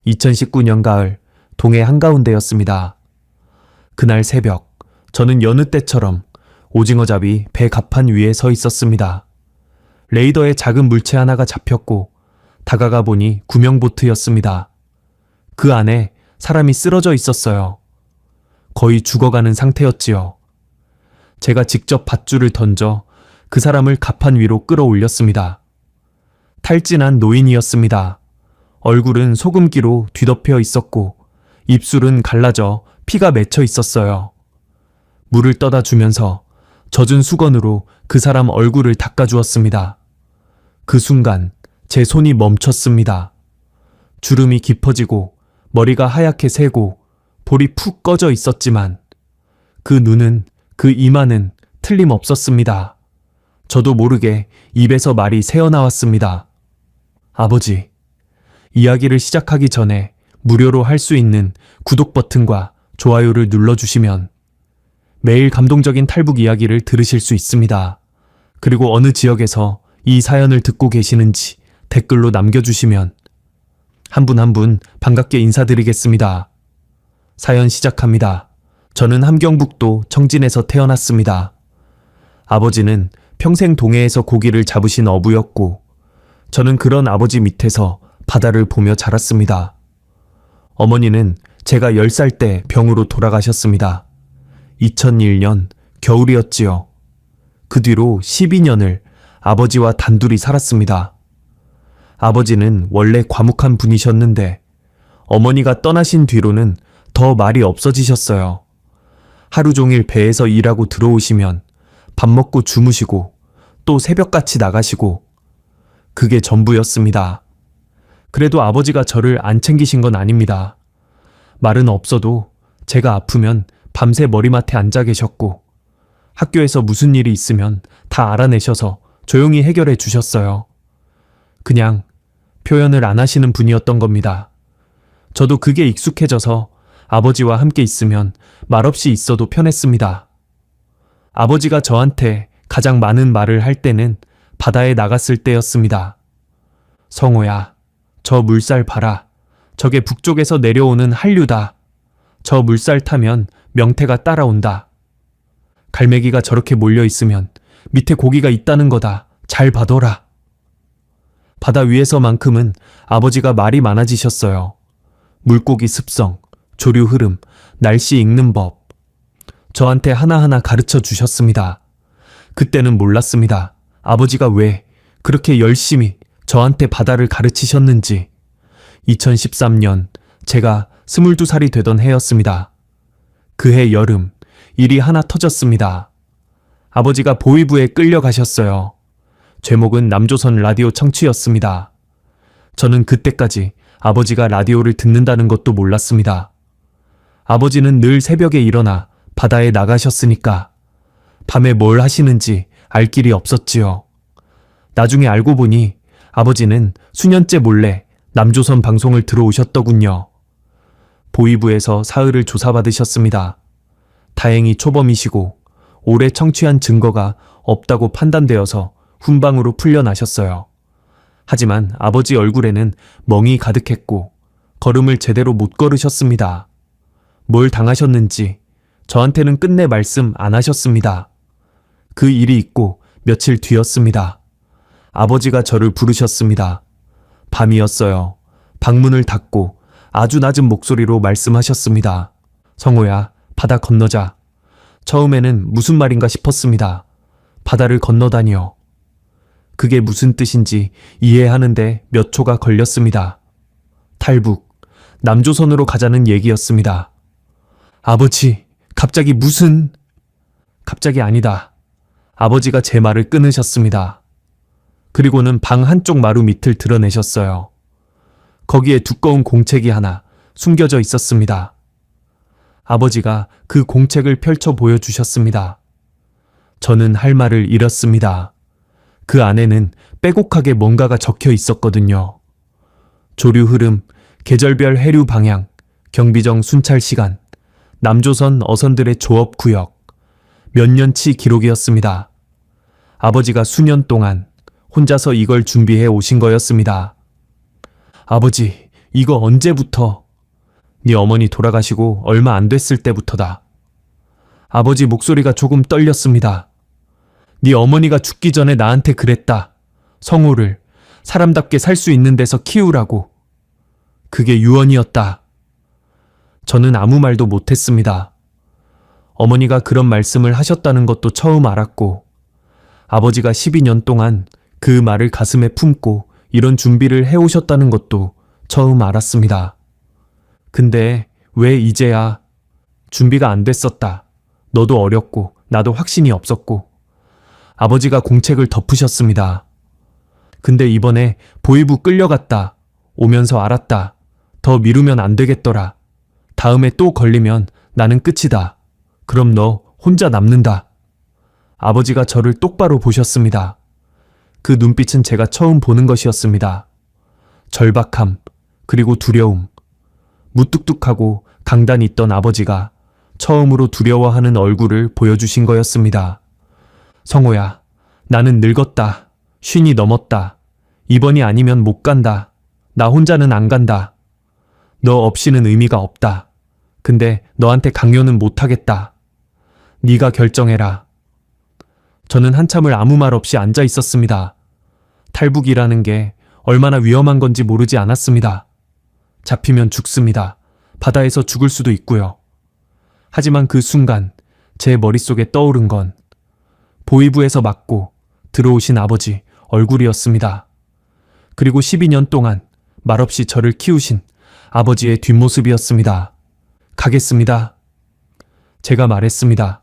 2019년 가을 동해 한가운데였습니다. 그날 새벽, 저는 여느 때처럼 오징어잡이 배 갑판 위에 서 있었습니다. 레이더에 작은 물체 하나가 잡혔고 다가가 보니 구명보트였습니다. 그 안에 사람이 쓰러져 있었어요. 거의 죽어가는 상태였지요. 제가 직접 밧줄을 던져 그 사람을 갑판 위로 끌어올렸습니다. 탈진한 노인이었습니다. 얼굴은 소금기로 뒤덮여 있었고 입술은 갈라져 피가 맺혀 있었어요. 물을 떠다 주면서 젖은 수건으로 그 사람 얼굴을 닦아주었습니다. 그 순간 제 손이 멈췄습니다. 주름이 깊어지고 머리가 하얗게 새고 볼이 푹 꺼져 있었지만 그 눈은, 그 이마는 틀림없었습니다. 저도 모르게 입에서 말이 새어나왔습니다. 아버지, 이야기를 시작하기 전에 무료로 할 수 있는 구독 버튼과 좋아요를 눌러주시면 매일 감동적인 탈북 이야기를 들으실 수 있습니다. 그리고 어느 지역에서 이 사연을 듣고 계시는지 댓글로 남겨주시면 한 분 한 분 반갑게 인사드리겠습니다. 사연 시작합니다. 저는 함경북도 청진에서 태어났습니다. 아버지는 평생 동해에서 고기를 잡으신 어부였고 저는 그런 아버지 밑에서 바다를 보며 자랐습니다. 어머니는 제가 10살 때 병으로 돌아가셨습니다. 2001년 겨울이었지요. 그 뒤로 12년을 아버지와 단둘이 살았습니다. 아버지는 원래 과묵한 분이셨는데 어머니가 떠나신 뒤로는 더 말이 없어지셨어요. 하루 종일 배에서 일하고 들어오시면 밥 먹고 주무시고 또 새벽같이 나가시고 그게 전부였습니다. 그래도 아버지가 저를 안 챙기신 건 아닙니다. 말은 없어도 제가 아프면 밤새 머리맡에 앉아 계셨고 학교에서 무슨 일이 있으면 다 알아내셔서 조용히 해결해 주셨어요. 그냥 표현을 안 하시는 분이었던 겁니다. 저도 그게 익숙해져서 아버지와 함께 있으면 말없이 있어도 편했습니다. 아버지가 저한테 가장 많은 말을 할 때는 바다에 나갔을 때였습니다. 성호야, 저 물살 봐라. 저게 북쪽에서 내려오는 한류다. 저 물살 타면 명태가 따라온다. 갈매기가 저렇게 몰려있으면 밑에 고기가 있다는 거다. 잘 봐둬라. 바다 위에서만큼은 아버지가 말이 많아지셨어요. 물고기 습성, 조류 흐름, 날씨 읽는 법. 저한테 하나하나 가르쳐 주셨습니다. 그때는 몰랐습니다. 아버지가 왜 그렇게 열심히 저한테 바다를 가르치셨는지. 2013년 제가 22살이 되던 해였습니다. 그해 여름 일이 하나 터졌습니다. 아버지가 보위부에 끌려가셨어요. 제목은 남조선 라디오 청취였습니다. 저는 그때까지 아버지가 라디오를 듣는다는 것도 몰랐습니다. 아버지는 늘 새벽에 일어나 바다에 나가셨으니까 밤에 뭘 하시는지 알 길이 없었지요. 나중에 알고 보니 아버지는 수년째 몰래 남조선 방송을 들어오셨더군요. 보위부에서 사흘을 조사받으셨습니다. 다행히 초범이시고 오래 청취한 증거가 없다고 판단되어서 훈방으로 풀려나셨어요. 하지만 아버지 얼굴에는 멍이 가득했고 걸음을 제대로 못 걸으셨습니다. 뭘 당하셨는지 저한테는 끝내 말씀 안 하셨습니다. 그 일이 있고 며칠 뒤였습니다. 아버지가 저를 부르셨습니다. 밤이었어요. 방문을 닫고 아주 낮은 목소리로 말씀하셨습니다. 성호야, 바다 건너자. 처음에는 무슨 말인가 싶었습니다. 바다를 건너다니요. 그게 무슨 뜻인지 이해하는데 몇 초가 걸렸습니다. 탈북, 남조선으로 가자는 얘기였습니다. 아버지, 갑자기 무슨... 갑자기 아니다. 아버지가 제 말을 끊으셨습니다. 그리고는 방 한쪽 마루 밑을 드러내셨어요. 거기에 두꺼운 공책이 하나 숨겨져 있었습니다. 아버지가 그 공책을 펼쳐 보여주셨습니다. 저는 할 말을 잃었습니다. 그 안에는 빼곡하게 뭔가가 적혀 있었거든요. 조류 흐름, 계절별 해류 방향, 경비정 순찰 시간, 남조선 어선들의 조업 구역, 몇 년치 기록이었습니다. 아버지가 수년 동안 혼자서 이걸 준비해 오신 거였습니다. 아버지, 이거 언제부터? 네 어머니 돌아가시고 얼마 안 됐을 때부터다. 아버지 목소리가 조금 떨렸습니다. 네 어머니가 죽기 전에 나한테 그랬다. 성호를 사람답게 살 수 있는 데서 키우라고. 그게 유언이었다. 저는 아무 말도 못했습니다. 어머니가 그런 말씀을 하셨다는 것도 처음 알았고, 아버지가 12년 동안 그 말을 가슴에 품고 이런 준비를 해오셨다는 것도 처음 알았습니다. 근데 왜 이제야? 준비가 안 됐었다. 너도 어렸고 나도 확신이 없었고. 아버지가 공책을 덮으셨습니다. 근데 이번에 보이부 끌려갔다. 오면서 알았다. 더 미루면 안 되겠더라. 다음에 또 걸리면 나는 끝이다. 그럼 너 혼자 남는다. 아버지가 저를 똑바로 보셨습니다. 그 눈빛은 제가 처음 보는 것이었습니다. 절박함, 그리고 두려움. 무뚝뚝하고 강단이 있던 아버지가 처음으로 두려워하는 얼굴을 보여주신 거였습니다. 성호야, 나는 늙었다. 50이 넘었다. 이번이 아니면 못 간다. 나 혼자는 안 간다. 너 없이는 의미가 없다. 근데 너한테 강요는 못하겠다. 네가 결정해라. 저는 한참을 아무 말 없이 앉아 있었습니다. 탈북이라는 게 얼마나 위험한 건지 모르지 않았습니다. 잡히면 죽습니다. 바다에서 죽을 수도 있고요. 하지만 그 순간 제 머릿속에 떠오른 건 보이부에서 맞고 들어오신 아버지 얼굴이었습니다. 그리고 12년 동안 말없이 저를 키우신 아버지의 뒷모습이었습니다. 가겠습니다. 제가 말했습니다.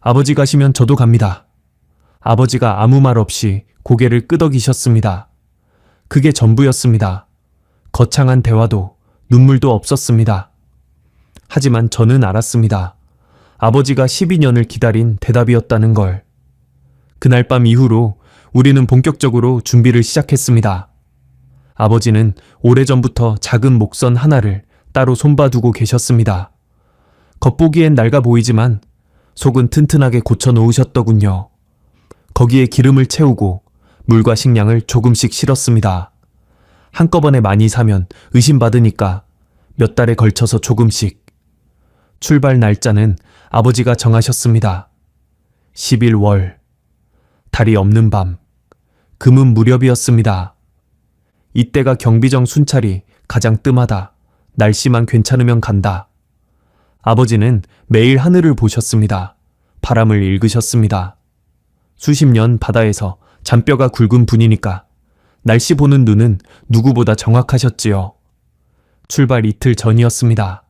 아버지 가시면 저도 갑니다. 아버지가 아무 말 없이 고개를 끄덕이셨습니다. 그게 전부였습니다. 거창한 대화도 눈물도 없었습니다. 하지만 저는 알았습니다. 아버지가 12년을 기다린 대답이었다는 걸. 그날 밤 이후로 우리는 본격적으로 준비를 시작했습니다. 아버지는 오래전부터 작은 목선 하나를 따로 손봐두고 계셨습니다. 겉보기엔 낡아 보이지만 속은 튼튼하게 고쳐놓으셨더군요. 거기에 기름을 채우고 물과 식량을 조금씩 실었습니다. 한꺼번에 많이 사면 의심받으니까 몇 달에 걸쳐서 조금씩. 출발 날짜는 아버지가 정하셨습니다. 11월. 달이 없는 밤. 금은 무렵이었습니다. 이때가 경비정 순찰이 가장 뜸하다. 날씨만 괜찮으면 간다. 아버지는 매일 하늘을 보셨습니다. 바람을 읽으셨습니다. 수십 년 바다에서 잔뼈가 굵은 분이니까 날씨 보는 눈은 누구보다 정확하셨지요. 출발 이틀 전이었습니다.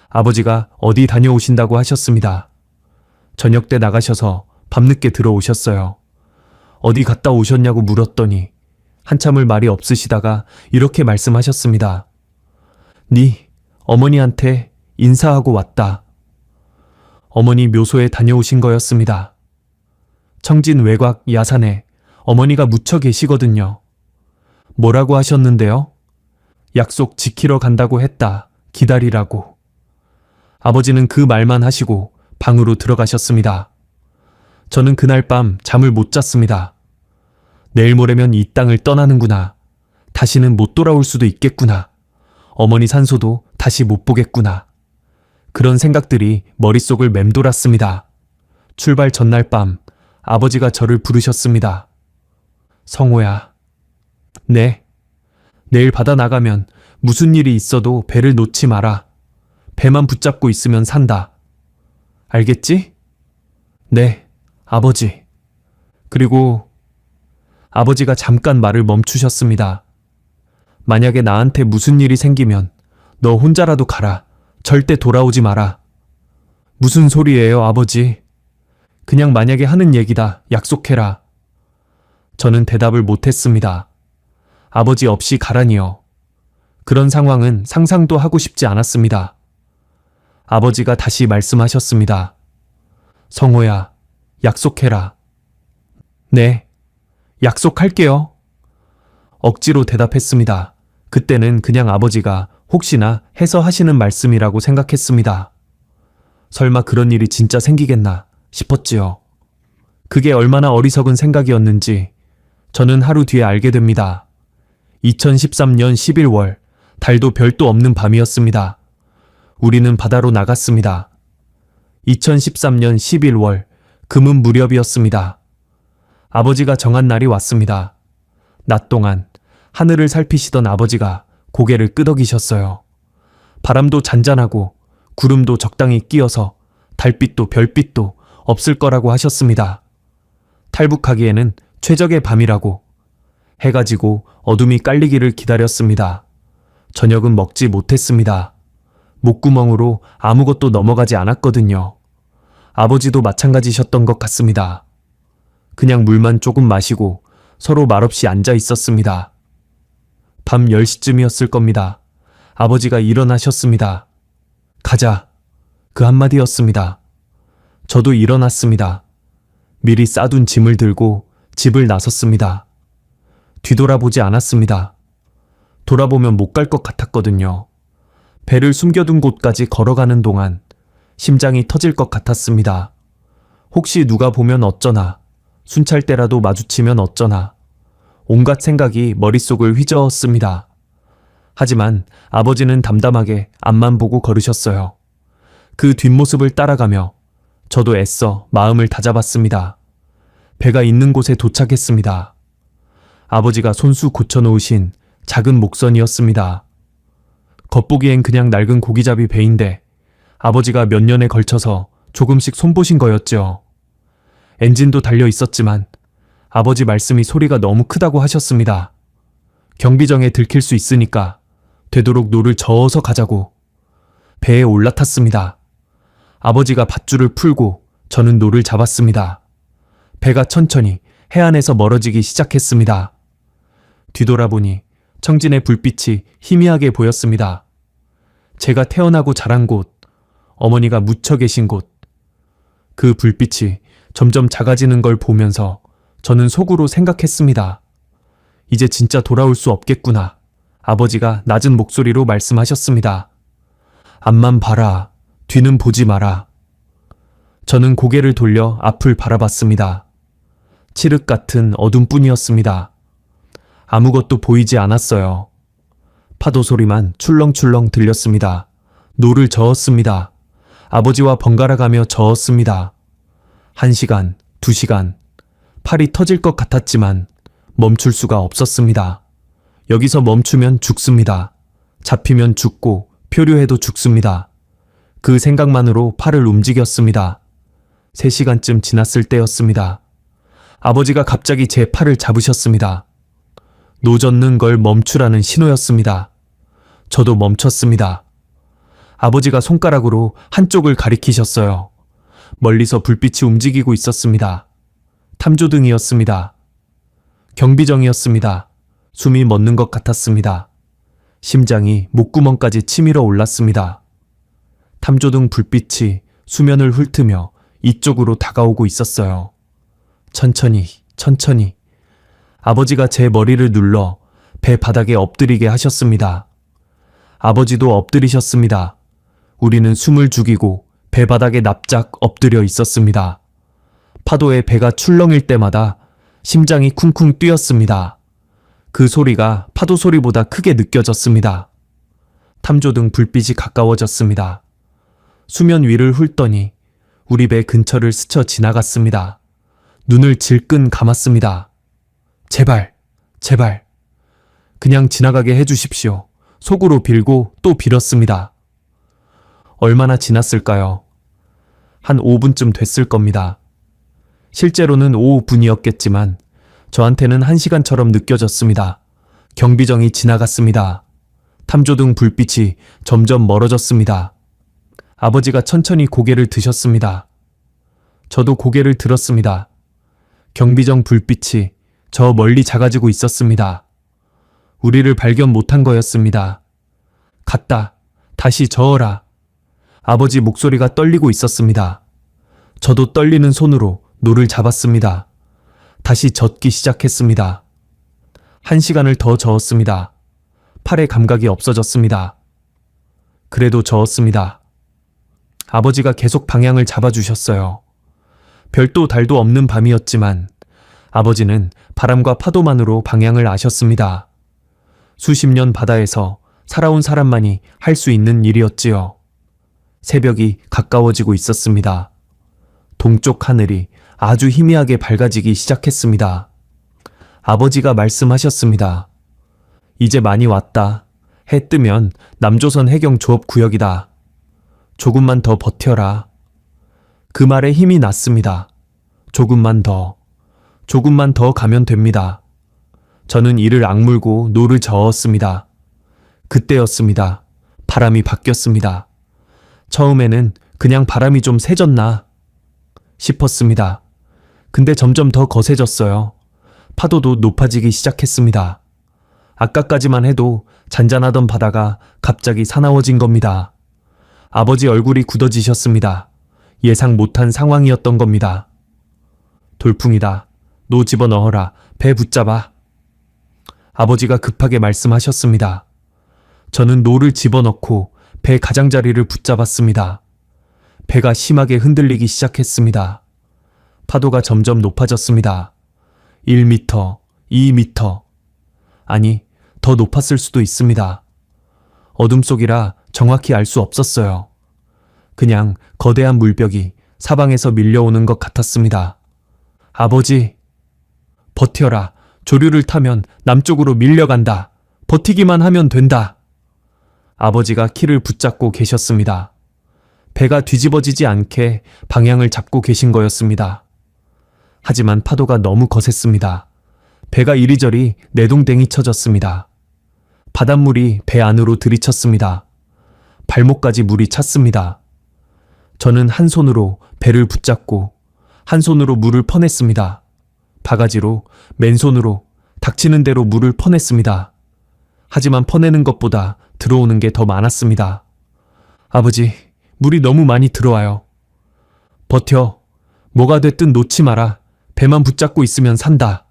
아버지가 어디 다녀오신다고 하셨습니다. 저녁 때 나가셔서 밤늦게 들어오셨어요. 어디 갔다 오셨냐고 물었더니 한참을 말이 없으시다가 이렇게 말씀하셨습니다. 네 어머니한테 인사하고 왔다. 어머니 묘소에 다녀오신 거였습니다. 청진 외곽 야산에 어머니가 묻혀 계시거든요. 뭐라고 하셨는데요? 약속 지키러 간다고 했다. 기다리라고. 아버지는 그 말만 하시고 방으로 들어가셨습니다. 저는 그날 밤 잠을 못 잤습니다. 내일 모레면 이 땅을 떠나는구나. 다시는 못 돌아올 수도 있겠구나. 어머니 산소도 다시 못 보겠구나. 그런 생각들이 머릿속을 맴돌았습니다. 출발 전날 밤 아버지가 저를 부르셨습니다. 성호야. 네. 내일 바다 나가면 무슨 일이 있어도 배를 놓지 마라. 배만 붙잡고 있으면 산다. 알겠지? 네, 아버지. 그리고 아버지가 잠깐 말을 멈추셨습니다. 만약에 나한테 무슨 일이 생기면 너 혼자라도 가라. 절대 돌아오지 마라. 무슨 소리예요, 아버지? 그냥 만약에 하는 얘기다. 약속해라. 저는 대답을 못했습니다. 아버지 없이 가라니요. 그런 상황은 상상도 하고 싶지 않았습니다. 아버지가 다시 말씀하셨습니다. 성호야, 약속해라. 네, 약속할게요. 억지로 대답했습니다. 그때는 그냥 아버지가 혹시나 해서 하시는 말씀이라고 생각했습니다. 설마 그런 일이 진짜 생기겠나 싶었지요. 그게 얼마나 어리석은 생각이었는지 저는 하루 뒤에 알게 됩니다. 2013년 11월 달도 별도 없는 밤이었습니다. 우리는 바다로 나갔습니다. 2013년 11월 금은 무렵이었습니다. 아버지가 정한 날이 왔습니다. 낮 동안 하늘을 살피시던 아버지가 고개를 끄덕이셨어요. 바람도 잔잔하고 구름도 적당히 끼어서 달빛도 별빛도 없을 거라고 하셨습니다. 탈북하기에는 최적의 밤이라고. 해가 지고 어둠이 깔리기를 기다렸습니다. 저녁은 먹지 못했습니다. 목구멍으로 아무것도 넘어가지 않았거든요. 아버지도 마찬가지셨던 것 같습니다. 그냥 물만 조금 마시고 서로 말없이 앉아 있었습니다. 밤 10시쯤이었을 겁니다. 아버지가 일어나셨습니다. 가자. 그 한마디였습니다. 저도 일어났습니다. 미리 싸둔 짐을 들고 집을 나섰습니다. 뒤돌아보지 않았습니다. 돌아보면 못 갈 것 같았거든요. 배를 숨겨둔 곳까지 걸어가는 동안 심장이 터질 것 같았습니다. 혹시 누가 보면 어쩌나, 순찰 때라도 마주치면 어쩌나, 온갖 생각이 머릿속을 휘저었습니다. 하지만 아버지는 담담하게 앞만 보고 걸으셨어요. 그 뒷모습을 따라가며 저도 애써 마음을 다잡았습니다. 배가 있는 곳에 도착했습니다. 아버지가 손수 고쳐놓으신 작은 목선이었습니다. 겉보기엔 그냥 낡은 고기잡이 배인데 아버지가 몇 년에 걸쳐서 조금씩 손보신 거였죠. 엔진도 달려 있었지만 아버지 말씀이 소리가 너무 크다고 하셨습니다. 경비정에 들킬 수 있으니까 되도록 노를 저어서 가자고. 배에 올라탔습니다. 아버지가 밧줄을 풀고 저는 노를 잡았습니다. 배가 천천히 해안에서 멀어지기 시작했습니다. 뒤돌아보니 청진의 불빛이 희미하게 보였습니다. 제가 태어나고 자란 곳, 어머니가 묻혀 계신 곳. 그 불빛이 점점 작아지는 걸 보면서 저는 속으로 생각했습니다. 이제 진짜 돌아올 수 없겠구나. 아버지가 낮은 목소리로 말씀하셨습니다. 앞만 봐라. 뒤는 보지 마라. 저는 고개를 돌려 앞을 바라봤습니다. 칠흑 같은 어둠뿐이었습니다. 아무것도 보이지 않았어요. 파도 소리만 출렁출렁 들렸습니다. 노를 저었습니다. 아버지와 번갈아 가며 저었습니다. 1시간, 2시간. 팔이 터질 것 같았지만 멈출 수가 없었습니다. 여기서 멈추면 죽습니다. 잡히면 죽고 표류해도 죽습니다. 그 생각만으로 팔을 움직였습니다. 3시간쯤 지났을 때였습니다. 아버지가 갑자기 제 팔을 잡으셨습니다. 노젓는 걸 멈추라는 신호였습니다. 저도 멈췄습니다. 아버지가 손가락으로 한쪽을 가리키셨어요. 멀리서 불빛이 움직이고 있었습니다. 탐조등이었습니다. 경비정이었습니다. 숨이 멎는 것 같았습니다. 심장이 목구멍까지 치밀어 올랐습니다. 탐조등 불빛이 수면을 훑으며 이쪽으로 다가오고 있었어요. 천천히, 천천히. 아버지가 제 머리를 눌러 배 바닥에 엎드리게 하셨습니다. 아버지도 엎드리셨습니다. 우리는 숨을 죽이고 배 바닥에 납작 엎드려 있었습니다. 파도에 배가 출렁일 때마다 심장이 쿵쿵 뛰었습니다. 그 소리가 파도 소리보다 크게 느껴졌습니다. 탐조등 불빛이 가까워졌습니다. 수면 위를 훑더니 우리 배 근처를 스쳐 지나갔습니다. 눈을 질끈 감았습니다. 제발, 제발. 그냥 지나가게 해주십시오. 속으로 빌고 또 빌었습니다. 얼마나 지났을까요? 한 5분쯤 됐을 겁니다. 실제로는 오후 분이었겠지만 저한테는 1시간처럼 느껴졌습니다. 경비정이 지나갔습니다. 탐조등 불빛이 점점 멀어졌습니다. 아버지가 천천히 고개를 드셨습니다. 저도 고개를 들었습니다. 경비정 불빛이 저 멀리 작아지고 있었습니다. 우리를 발견 못한 거였습니다. 갔다. 다시 저어라. 아버지 목소리가 떨리고 있었습니다. 저도 떨리는 손으로 노를 잡았습니다. 다시 젓기 시작했습니다. 1시간을 더 저었습니다. 팔의 감각이 없어졌습니다. 그래도 저었습니다. 아버지가 계속 방향을 잡아주셨어요. 별도 달도 없는 밤이었지만 아버지는 바람과 파도만으로 방향을 아셨습니다. 수십 년 바다에서 살아온 사람만이 할 수 있는 일이었지요. 새벽이 가까워지고 있었습니다. 동쪽 하늘이 아주 희미하게 밝아지기 시작했습니다. 아버지가 말씀하셨습니다. 이제 많이 왔다. 해 뜨면 남조선 해경 조업 구역이다. 조금만 더 버텨라. 그 말에 힘이 났습니다. 조금만 더 가면 됩니다. 저는 이를 악물고 노를 저었습니다. 그때였습니다. 바람이 바뀌었습니다. 처음에는 그냥 바람이 좀 세졌나 싶었습니다. 근데 점점 더 거세졌어요. 파도도 높아지기 시작했습니다. 아까까지만 해도 잔잔하던 바다가 갑자기 사나워진 겁니다. 아버지 얼굴이 굳어지셨습니다. 예상 못한 상황이었던 겁니다. 돌풍이다. 노 집어넣어라. 배 붙잡아. 아버지가 급하게 말씀하셨습니다. 저는 노를 집어넣고 배 가장자리를 붙잡았습니다. 배가 심하게 흔들리기 시작했습니다. 파도가 점점 높아졌습니다. 1m, 2m. 아니, 더 높았을 수도 있습니다. 어둠 속이라 정확히 알 수 없었어요. 그냥 거대한 물벽이 사방에서 밀려오는 것 같았습니다. 아버지, 버텨라. 조류를 타면 남쪽으로 밀려간다. 버티기만 하면 된다. 아버지가 키를 붙잡고 계셨습니다. 배가 뒤집어지지 않게 방향을 잡고 계신 거였습니다. 하지만 파도가 너무 거셌습니다. 배가 이리저리 내동댕이 쳐졌습니다. 바닷물이 배 안으로 들이쳤습니다. 발목까지 물이 찼습니다. 저는 한 손으로 배를 붙잡고 한 손으로 물을 퍼냈습니다. 바가지로 맨손으로 닥치는 대로 물을 퍼냈습니다. 하지만 퍼내는 것보다 들어오는 게 더 많았습니다. 아버지, 물이 너무 많이 들어와요. 버텨. 뭐가 됐든 놓지 마라. 배만 붙잡고 있으면 산다.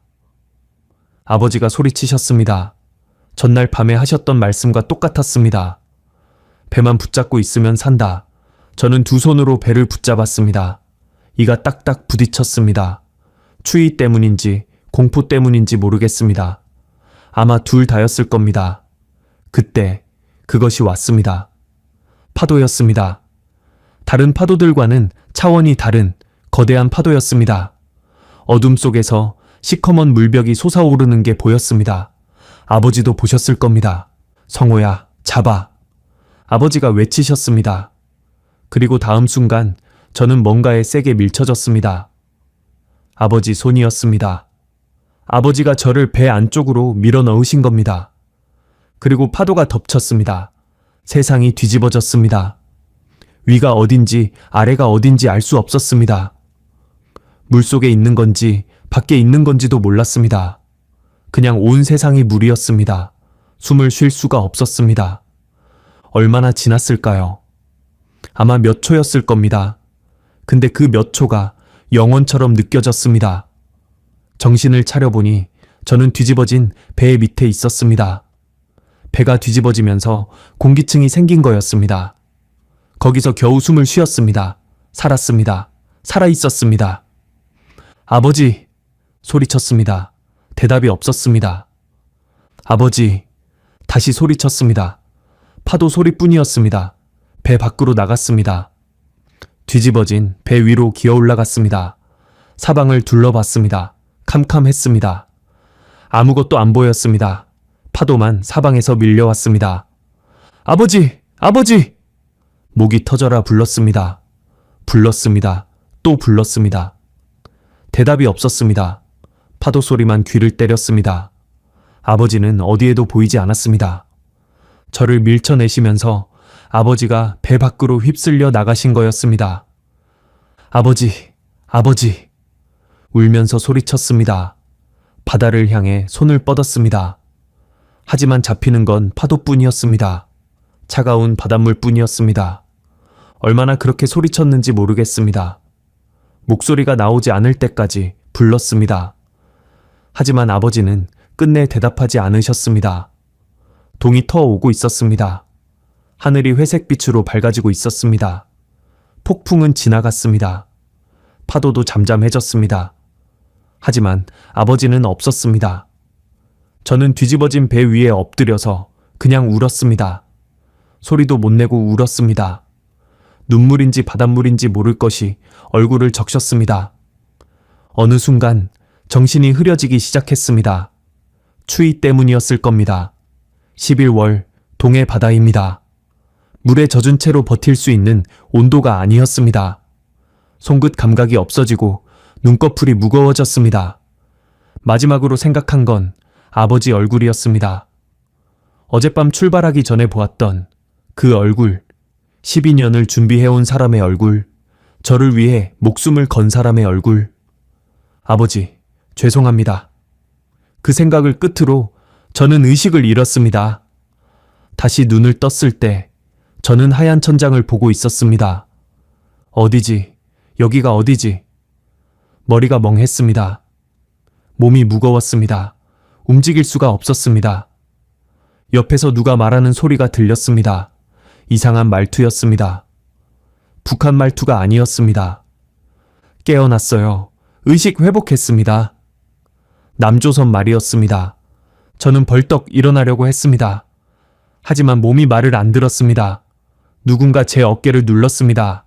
아버지가 소리치셨습니다. 전날 밤에 하셨던 말씀과 똑같았습니다. 배만 붙잡고 있으면 산다. 저는 두 손으로 배를 붙잡았습니다. 이가 딱딱 부딪혔습니다. 추위 때문인지 공포 때문인지 모르겠습니다. 아마 둘 다였을 겁니다. 그때 그것이 왔습니다. 파도였습니다. 다른 파도들과는 차원이 다른 거대한 파도였습니다. 어둠 속에서 시커먼 물벽이 솟아오르는 게 보였습니다. 아버지도 보셨을 겁니다. 성호야, 잡아. 아버지가 외치셨습니다. 그리고 다음 순간 저는 뭔가에 세게 밀쳐졌습니다. 아버지 손이었습니다. 아버지가 저를 배 안쪽으로 밀어 넣으신 겁니다. 그리고 파도가 덮쳤습니다. 세상이 뒤집어졌습니다. 위가 어딘지 아래가 어딘지 알 수 없었습니다. 물속에 있는 건지 밖에 있는 건지도 몰랐습니다. 그냥 온 세상이 물이었습니다. 숨을 쉴 수가 없었습니다. 얼마나 지났을까요? 아마 몇 초였을 겁니다. 근데 그 몇 초가 영원처럼 느껴졌습니다. 정신을 차려보니 저는 뒤집어진 배 밑에 있었습니다. 배가 뒤집어지면서 공기층이 생긴 거였습니다. 거기서 겨우 숨을 쉬었습니다. 살았습니다. 살아있었습니다. 아버지! 소리쳤습니다. 대답이 없었습니다. 아버지! 다시 소리쳤습니다. 파도 소리뿐이었습니다. 배 밖으로 나갔습니다. 뒤집어진 배 위로 기어 올라갔습니다. 사방을 둘러봤습니다. 캄캄했습니다. 아무것도 안 보였습니다. 파도만 사방에서 밀려왔습니다. 아버지! 아버지! 목이 터져라 불렀습니다. 불렀습니다. 또 불렀습니다. 대답이 없었습니다. 파도 소리만 귀를 때렸습니다. 아버지는 어디에도 보이지 않았습니다. 저를 밀쳐내시면서 아버지가 배 밖으로 휩쓸려 나가신 거였습니다. 아버지, 아버지! 울면서 소리쳤습니다. 바다를 향해 손을 뻗었습니다. 하지만 잡히는 건 파도뿐이었습니다. 차가운 바닷물뿐이었습니다. 얼마나 그렇게 소리쳤는지 모르겠습니다. 목소리가 나오지 않을 때까지 불렀습니다. 하지만 아버지는 끝내 대답하지 않으셨습니다. 동이 터오고 있었습니다. 하늘이 회색빛으로 밝아지고 있었습니다. 폭풍은 지나갔습니다. 파도도 잠잠해졌습니다. 하지만 아버지는 없었습니다. 저는 뒤집어진 배 위에 엎드려서 그냥 울었습니다. 소리도 못 내고 울었습니다. 눈물인지 바닷물인지 모를 것이 얼굴을 적셨습니다. 어느 순간 정신이 흐려지기 시작했습니다. 추위 때문이었을 겁니다. 11월 동해 바다입니다. 물에 젖은 채로 버틸 수 있는 온도가 아니었습니다. 손끝 감각이 없어지고 눈꺼풀이 무거워졌습니다. 마지막으로 생각한 건 아버지 얼굴이었습니다. 어젯밤 출발하기 전에 보았던 그 얼굴, 12년을 준비해온 사람의 얼굴, 저를 위해 목숨을 건 사람의 얼굴. 아버지, 죄송합니다. 그 생각을 끝으로 저는 의식을 잃었습니다. 다시 눈을 떴을 때 저는 하얀 천장을 보고 있었습니다. 어디지? 여기가 어디지? 머리가 멍했습니다. 몸이 무거웠습니다. 움직일 수가 없었습니다. 옆에서 누가 말하는 소리가 들렸습니다. 이상한 말투였습니다. 북한 말투가 아니었습니다. 깨어났어요. 의식 회복했습니다. 남조선 말이었습니다. 저는 벌떡 일어나려고 했습니다. 하지만 몸이 말을 안 들었습니다. 누군가 제 어깨를 눌렀습니다.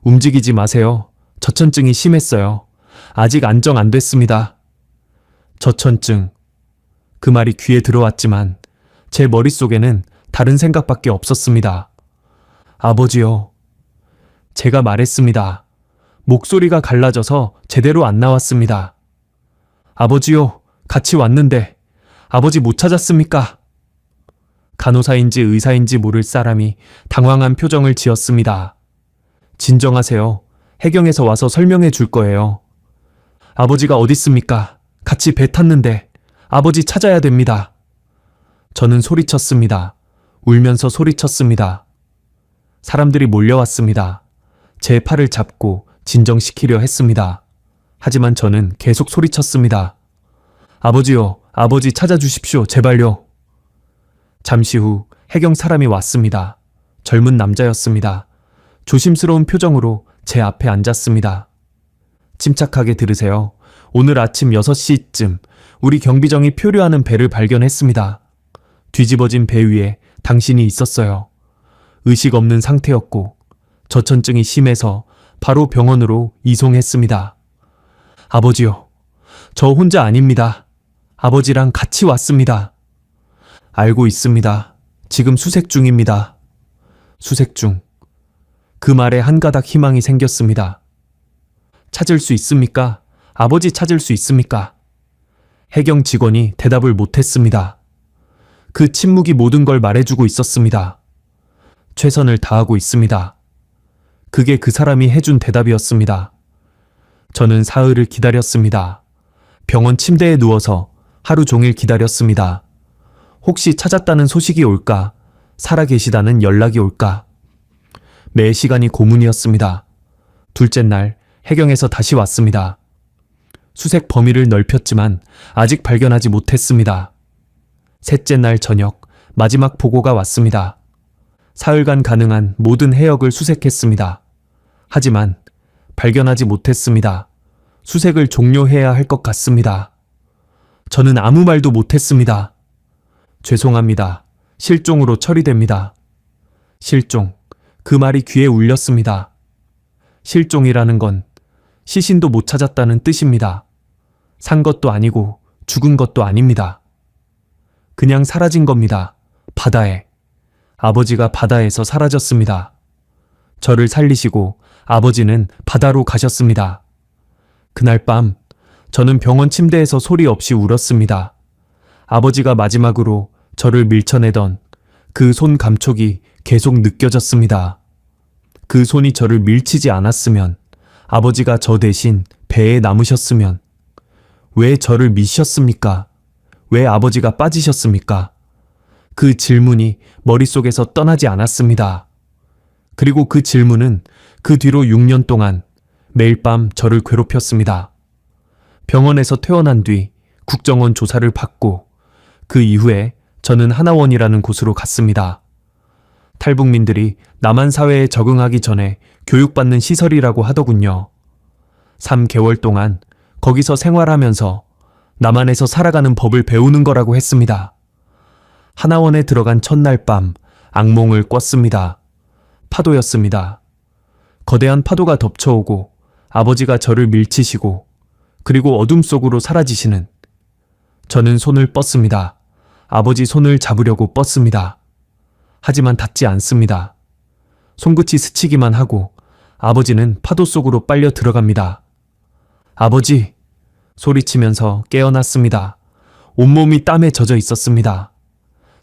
움직이지 마세요. 저천증이 심했어요. 아직 안정 안 됐습니다. 저천증. 그 말이 귀에 들어왔지만 제 머릿속에는 다른 생각밖에 없었습니다. 아버지요. 제가 말했습니다. 목소리가 갈라져서 제대로 안 나왔습니다. 아버지요. 같이 왔는데 아버지 못 찾았습니까? 간호사인지 의사인지 모를 사람이 당황한 표정을 지었습니다. 진정하세요. 해경에서 와서 설명해 줄 거예요. 아버지가 어딨습니까? 같이 배 탔는데 아버지 찾아야 됩니다. 저는 소리쳤습니다. 울면서 소리쳤습니다. 사람들이 몰려왔습니다. 제 팔을 잡고 진정시키려 했습니다. 하지만 저는 계속 소리쳤습니다. 아버지요, 아버지 찾아주십시오, 제발요. 잠시 후 해경 사람이 왔습니다. 젊은 남자였습니다. 조심스러운 표정으로 제 앞에 앉았습니다. 침착하게 들으세요. 오늘 아침 6시쯤 우리 경비정이 표류하는 배를 발견했습니다. 뒤집어진 배 위에 당신이 있었어요. 의식 없는 상태였고 저천증이 심해서 바로 병원으로 이송했습니다. 아버지요, 저 혼자 아닙니다. 아버지랑 같이 왔습니다. 알고 있습니다. 지금 수색 중입니다. 수색 중. 그 말에 한 가닥 희망이 생겼습니다. 찾을 수 있습니까? 아버지 찾을 수 있습니까? 해경 직원이 대답을 못했습니다. 그 침묵이 모든 걸 말해주고 있었습니다. 최선을 다하고 있습니다. 그게 그 사람이 해준 대답이었습니다. 저는 사흘을 기다렸습니다. 병원 침대에 누워서 하루 종일 기다렸습니다. 혹시 찾았다는 소식이 올까? 살아계시다는 연락이 올까? 매 시간이 고문이었습니다. 둘째 날 해경에서 다시 왔습니다. 수색 범위를 넓혔지만 아직 발견하지 못했습니다. 셋째 날 저녁 마지막 보고가 왔습니다. 사흘간 가능한 모든 해역을 수색했습니다. 하지만 발견하지 못했습니다. 수색을 종료해야 할 것 같습니다. 저는 아무 말도 못했습니다. 죄송합니다. 실종으로 처리됩니다. 실종. 그 말이 귀에 울렸습니다. 실종이라는 건 시신도 못 찾았다는 뜻입니다. 산 것도 아니고 죽은 것도 아닙니다. 그냥 사라진 겁니다. 바다에. 아버지가 바다에서 사라졌습니다. 저를 살리시고 아버지는 바다로 가셨습니다. 그날 밤 저는 병원 침대에서 소리 없이 울었습니다. 아버지가 마지막으로 저를 밀쳐내던 그 손 감촉이 계속 느껴졌습니다. 그 손이 저를 밀치지 않았으면, 아버지가 저 대신 배에 남으셨으면, 왜 저를 미셨습니까? 왜 아버지가 빠지셨습니까? 그 질문이 머릿속에서 떠나지 않았습니다. 그리고 그 질문은 그 뒤로 6년 동안 매일 밤 저를 괴롭혔습니다. 병원에서 퇴원한 뒤 국정원 조사를 받고 그 이후에 저는 하나원이라는 곳으로 갔습니다. 탈북민들이 남한 사회에 적응하기 전에 교육받는 시설이라고 하더군요. 3개월 동안 거기서 생활하면서 남한에서 살아가는 법을 배우는 거라고 했습니다. 하나원에 들어간 첫날 밤 악몽을 꿨습니다. 파도였습니다. 거대한 파도가 덮쳐오고 아버지가 저를 밀치시고 그리고 어둠 속으로 사라지시는. 저는 손을 뻗습니다. 아버지 손을 잡으려고 뻗습니다. 하지만 닿지 않습니다. 손끝이 스치기만 하고 아버지는 파도 속으로 빨려 들어갑니다. 아버지! 소리치면서 깨어났습니다. 온몸이 땀에 젖어 있었습니다.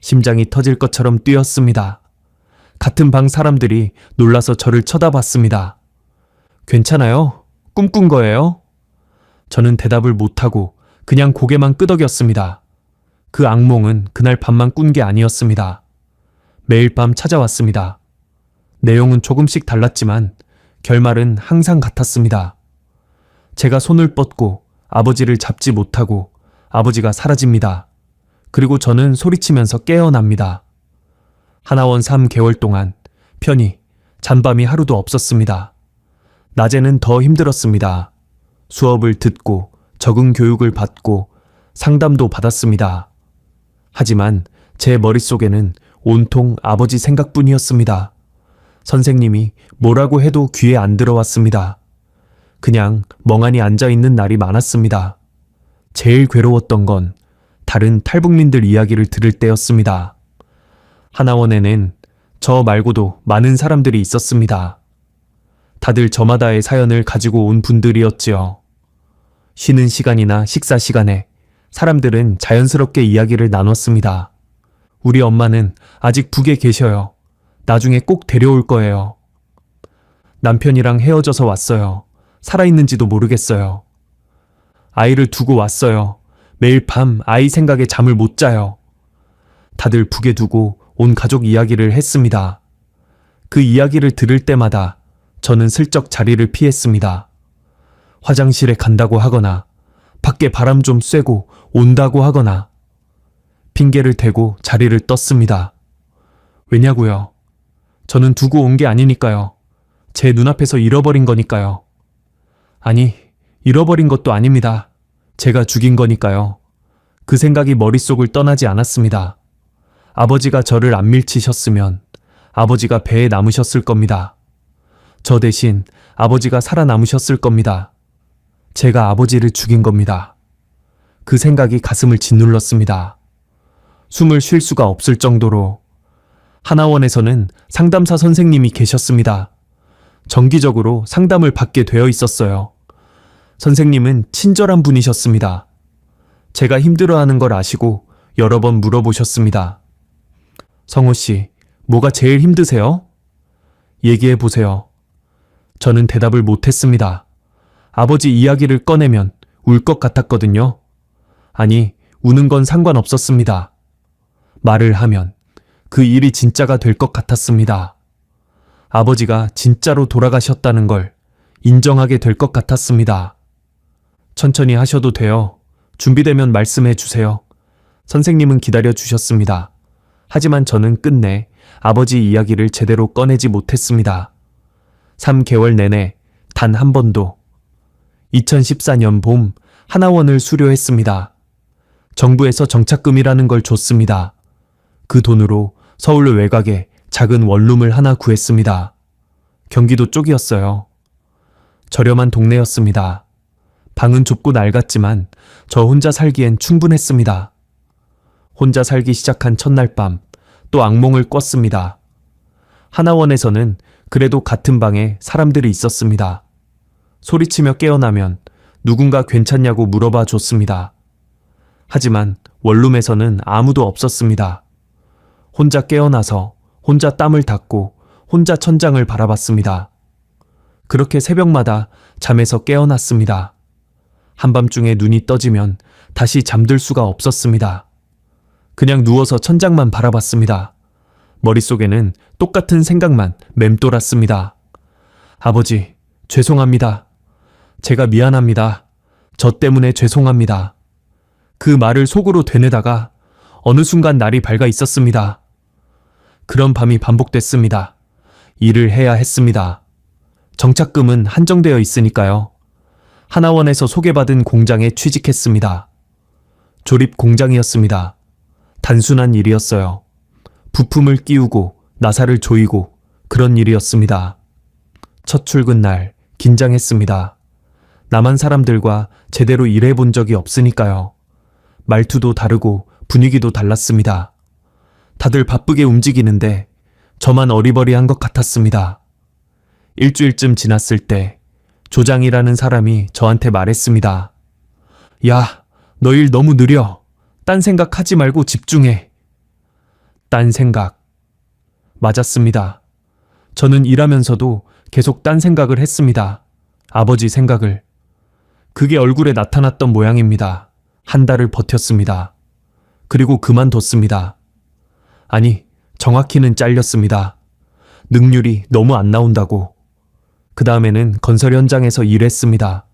심장이 터질 것처럼 뛰었습니다. 같은 방 사람들이 놀라서 저를 쳐다봤습니다. 괜찮아요? 꿈꾼 거예요? 저는 대답을 못하고 그냥 고개만 끄덕였습니다. 그 악몽은 그날 밤만 꾼 게 아니었습니다. 매일 밤 찾아왔습니다. 내용은 조금씩 달랐지만 결말은 항상 같았습니다. 제가 손을 뻗고 아버지를 잡지 못하고 아버지가 사라집니다. 그리고 저는 소리치면서 깨어납니다. 하나원 3개월 동안 편히 잔 밤이 하루도 없었습니다. 낮에는 더 힘들었습니다. 수업을 듣고 적응 교육을 받고 상담도 받았습니다. 하지만 제 머릿속에는 온통 아버지 생각뿐이었습니다. 선생님이 뭐라고 해도 귀에 안 들어왔습니다. 그냥 멍하니 앉아있는 날이 많았습니다. 제일 괴로웠던 건 다른 탈북민들 이야기를 들을 때였습니다. 하나원에는 저 말고도 많은 사람들이 있었습니다. 다들 저마다의 사연을 가지고 온 분들이었지요. 쉬는 시간이나 식사 시간에 사람들은 자연스럽게 이야기를 나눴습니다. 우리 엄마는 아직 북에 계셔요. 나중에 꼭 데려올 거예요. 남편이랑 헤어져서 왔어요. 살아있는지도 모르겠어요. 아이를 두고 왔어요. 매일 밤 아이 생각에 잠을 못 자요. 다들 북에 두고 온 가족 이야기를 했습니다. 그 이야기를 들을 때마다 저는 슬쩍 자리를 피했습니다. 화장실에 간다고 하거나 밖에 바람 좀 쐬고 온다고 하거나 핑계를 대고 자리를 떴습니다. 왜냐고요? 저는 두고 온 게 아니니까요. 제 눈앞에서 잃어버린 거니까요. 아니, 잃어버린 것도 아닙니다. 제가 죽인 거니까요. 그 생각이 머릿속을 떠나지 않았습니다. 아버지가 저를 안 밀치셨으면 아버지가 배에 남으셨을 겁니다. 저 대신 아버지가 살아남으셨을 겁니다. 제가 아버지를 죽인 겁니다. 그 생각이 가슴을 짓눌렀습니다. 숨을 쉴 수가 없을 정도로. 하나원에서는 상담사 선생님이 계셨습니다. 정기적으로 상담을 받게 되어 있었어요. 선생님은 친절한 분이셨습니다. 제가 힘들어하는 걸 아시고 여러 번 물어보셨습니다. 성호 씨, 뭐가 제일 힘드세요? 얘기해 보세요. 저는 대답을 못했습니다. 아버지 이야기를 꺼내면 울 것 같았거든요. 아니, 우는 건 상관없었습니다. 말을 하면 그 일이 진짜가 될 것 같았습니다. 아버지가 진짜로 돌아가셨다는 걸 인정하게 될 것 같았습니다. 천천히 하셔도 돼요. 준비되면 말씀해 주세요. 선생님은 기다려 주셨습니다. 하지만 저는 끝내 아버지 이야기를 제대로 꺼내지 못했습니다. 3개월 내내 단 한 번도. 2014년 봄 하나원을 수료했습니다. 정부에서 정착금이라는 걸 줬습니다. 그 돈으로 서울 외곽에 작은 원룸을 하나 구했습니다. 경기도 쪽이었어요. 저렴한 동네였습니다. 방은 좁고 낡았지만 저 혼자 살기엔 충분했습니다. 혼자 살기 시작한 첫날 밤 또 악몽을 꿨습니다. 하나원에서는 그래도 같은 방에 사람들이 있었습니다. 소리치며 깨어나면 누군가 괜찮냐고 물어봐 줬습니다. 하지만 원룸에서는 아무도 없었습니다. 혼자 깨어나서 혼자 땀을 닦고 혼자 천장을 바라봤습니다. 그렇게 새벽마다 잠에서 깨어났습니다. 한밤중에 눈이 떠지면 다시 잠들 수가 없었습니다. 그냥 누워서 천장만 바라봤습니다. 머릿속에는 똑같은 생각만 맴돌았습니다. 아버지, 죄송합니다. 제가 미안합니다. 저 때문에 죄송합니다. 그 말을 속으로 되뇌다가 어느 순간 날이 밝아 있었습니다. 그런 밤이 반복됐습니다. 일을 해야 했습니다. 정착금은 한정되어 있으니까요. 하나원에서 소개받은 공장에 취직했습니다. 조립 공장이었습니다. 단순한 일이었어요. 부품을 끼우고 나사를 조이고 그런 일이었습니다. 첫 출근 날 긴장했습니다. 남한 사람들과 제대로 일해본 적이 없으니까요. 말투도 다르고 분위기도 달랐습니다. 다들 바쁘게 움직이는데 저만 어리버리한 것 같았습니다. 일주일쯤 지났을 때 조장이라는 사람이 저한테 말했습니다. 야, 너 일 너무 느려. 딴 생각하지 말고 집중해. 딴 생각. 맞았습니다. 저는 일하면서도 계속 딴 생각을 했습니다. 아버지 생각을. 그게 얼굴에 나타났던 모양입니다. 한 달을 버텼습니다. 그리고 그만뒀습니다. 아니, 정확히는 잘렸습니다. 능률이 너무 안 나온다고. 그 다음에는 건설 현장에서 일했습니다.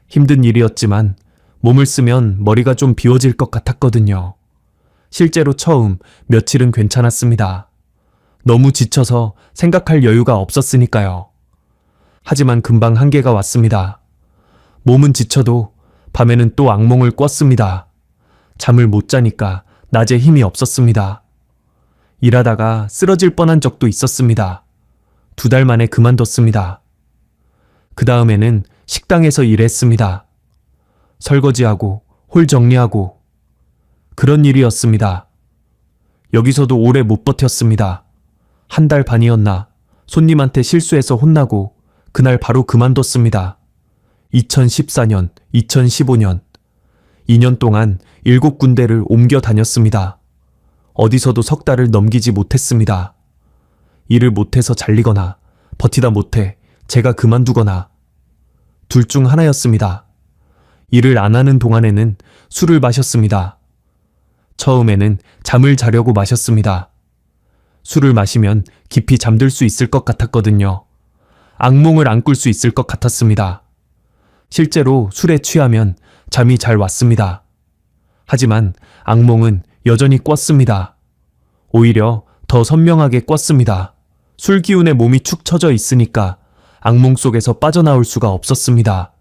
힘든 일이었지만 몸을 쓰면 머리가 좀 비워질 것 같았거든요. 실제로 처음 며칠은 괜찮았습니다. 너무 지쳐서 생각할 여유가 없었으니까요. 하지만 금방 한계가 왔습니다. 몸은 지쳐도 밤에는 또 악몽을 꿨습니다. 잠을 못 자니까 낮에 힘이 없었습니다. 일하다가 쓰러질 뻔한 적도 있었습니다. 2달 만에 그만뒀습니다. 그 다음에는 식당에서 일했습니다. 설거지하고 홀 정리하고 그런 일이었습니다. 여기서도 오래 못 버텼습니다. 1달 반이었나 손님한테 실수해서 혼나고 그날 바로 그만뒀습니다. 2014년, 2015년 2년 동안 7군데를 옮겨 다녔습니다. 어디서도 3달을 넘기지 못했습니다. 일을 못해서 잘리거나 버티다 못해 제가 그만두거나 둘 중 하나였습니다. 일을 안 하는 동안에는 술을 마셨습니다. 처음에는 잠을 자려고 마셨습니다. 술을 마시면 깊이 잠들 수 있을 것 같았거든요. 악몽을 안 꿀 수 있을 것 같았습니다. 실제로 술에 취하면 잠이 잘 왔습니다. 하지만 악몽은 여전히 꿨습니다. 오히려 더 선명하게 꿨습니다. 술 기운에 몸이 축 처져 있으니까 악몽 속에서 빠져나올 수가 없었습니다.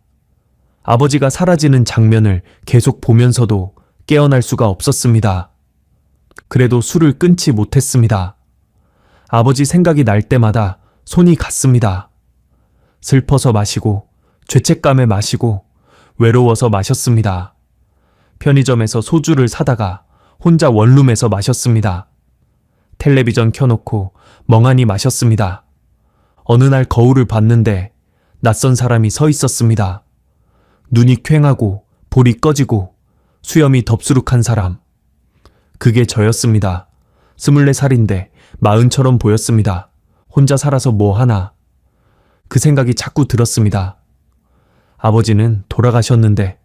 아버지가 사라지는 장면을 계속 보면서도 깨어날 수가 없었습니다. 그래도 술을 끊지 못했습니다. 아버지 생각이 날 때마다 손이 갔습니다. 슬퍼서 마시고 죄책감에 마시고 외로워서 마셨습니다. 편의점에서 소주를 사다가 혼자 원룸에서 마셨습니다. 텔레비전 켜놓고 멍하니 마셨습니다. 어느 날 거울을 봤는데 낯선 사람이 서 있었습니다. 눈이 퀭하고 볼이 꺼지고 수염이 덥수룩한 사람. 그게 저였습니다. 24살인데 40처럼 보였습니다. 혼자 살아서 뭐 하나. 그 생각이 자꾸 들었습니다. 아버지는 돌아가셨는데,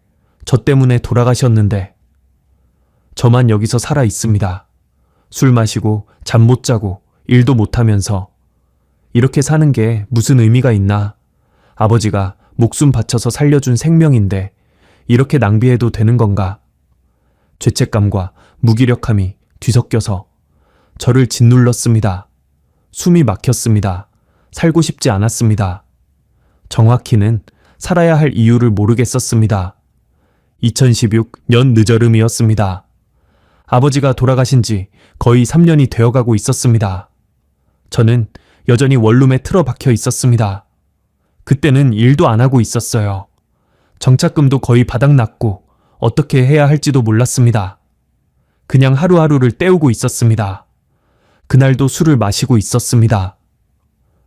저 때문에 돌아가셨는데, 저만 여기서 살아 있습니다. 술 마시고 잠 못 자고 일도 못 하면서 이렇게 사는 게 무슨 의미가 있나? 아버지가 목숨 바쳐서 살려준 생명인데 이렇게 낭비해도 되는 건가? 죄책감과 무기력함이 뒤섞여서 저를 짓눌렀습니다. 숨이 막혔습니다. 살고 싶지 않았습니다. 정확히는 살아야 할 이유를 모르겠었습니다. 2016년 늦여름이었습니다. 아버지가 돌아가신 지 거의 3년이 되어가고 있었습니다. 저는 여전히 원룸에 틀어박혀 있었습니다. 그때는 일도 안 하고 있었어요. 정착금도 거의 바닥났고 어떻게 해야 할지도 몰랐습니다. 그냥 하루하루를 때우고 있었습니다. 그날도 술을 마시고 있었습니다.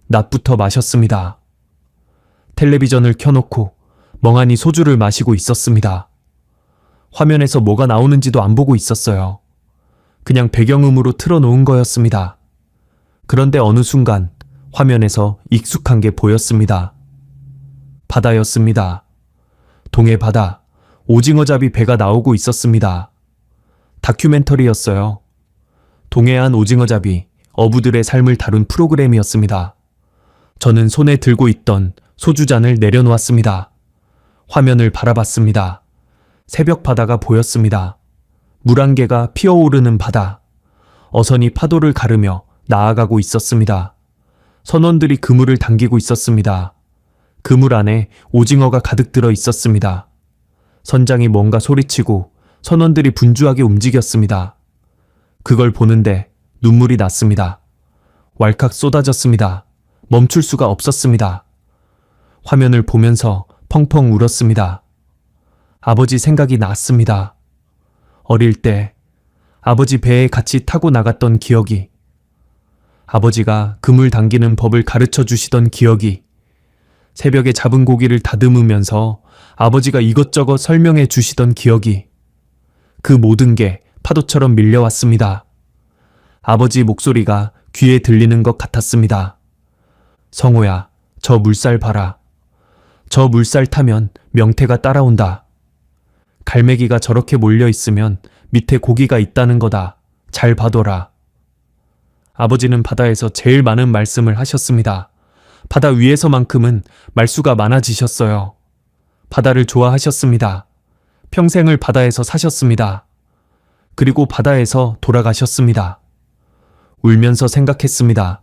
낮부터 마셨습니다. 텔레비전을 켜놓고 멍하니 소주를 마시고 있었습니다. 화면에서 뭐가 나오는지도 안 보고 있었어요. 그냥 배경음으로 틀어놓은 거였습니다. 그런데 어느 순간 화면에서 익숙한 게 보였습니다. 바다였습니다. 동해 바다, 오징어잡이 배가 나오고 있었습니다. 다큐멘터리였어요. 동해안 오징어잡이, 어부들의 삶을 다룬 프로그램이었습니다. 저는 손에 들고 있던 소주잔을 내려놓았습니다. 화면을 바라봤습니다. 새벽 바다가 보였습니다. 물안개가 피어오르는 바다. 어선이 파도를 가르며 나아가고 있었습니다. 선원들이 그물을 당기고 있었습니다. 그물 안에 오징어가 가득 들어 있었습니다. 선장이 뭔가 소리치고 선원들이 분주하게 움직였습니다. 그걸 보는데 눈물이 났습니다. 왈칵 쏟아졌습니다. 멈출 수가 없었습니다. 화면을 보면서 펑펑 울었습니다. 아버지 생각이 났습니다. 어릴 때 아버지 배에 같이 타고 나갔던 기억이, 아버지가 그물 당기는 법을 가르쳐 주시던 기억이, 새벽에 잡은 고기를 다듬으면서 아버지가 이것저것 설명해 주시던 기억이, 그 모든 게 파도처럼 밀려왔습니다. 아버지 목소리가 귀에 들리는 것 같았습니다. 성호야, 저 물살 봐라. 저 물살 타면 명태가 따라온다. 갈매기가 저렇게 몰려 있으면 밑에 고기가 있다는 거다. 잘 봐둬라. 아버지는 바다에서 제일 많은 말씀을 하셨습니다. 바다 위에서만큼은 말수가 많아지셨어요. 바다를 좋아하셨습니다. 평생을 바다에서 사셨습니다. 그리고 바다에서 돌아가셨습니다. 울면서 생각했습니다.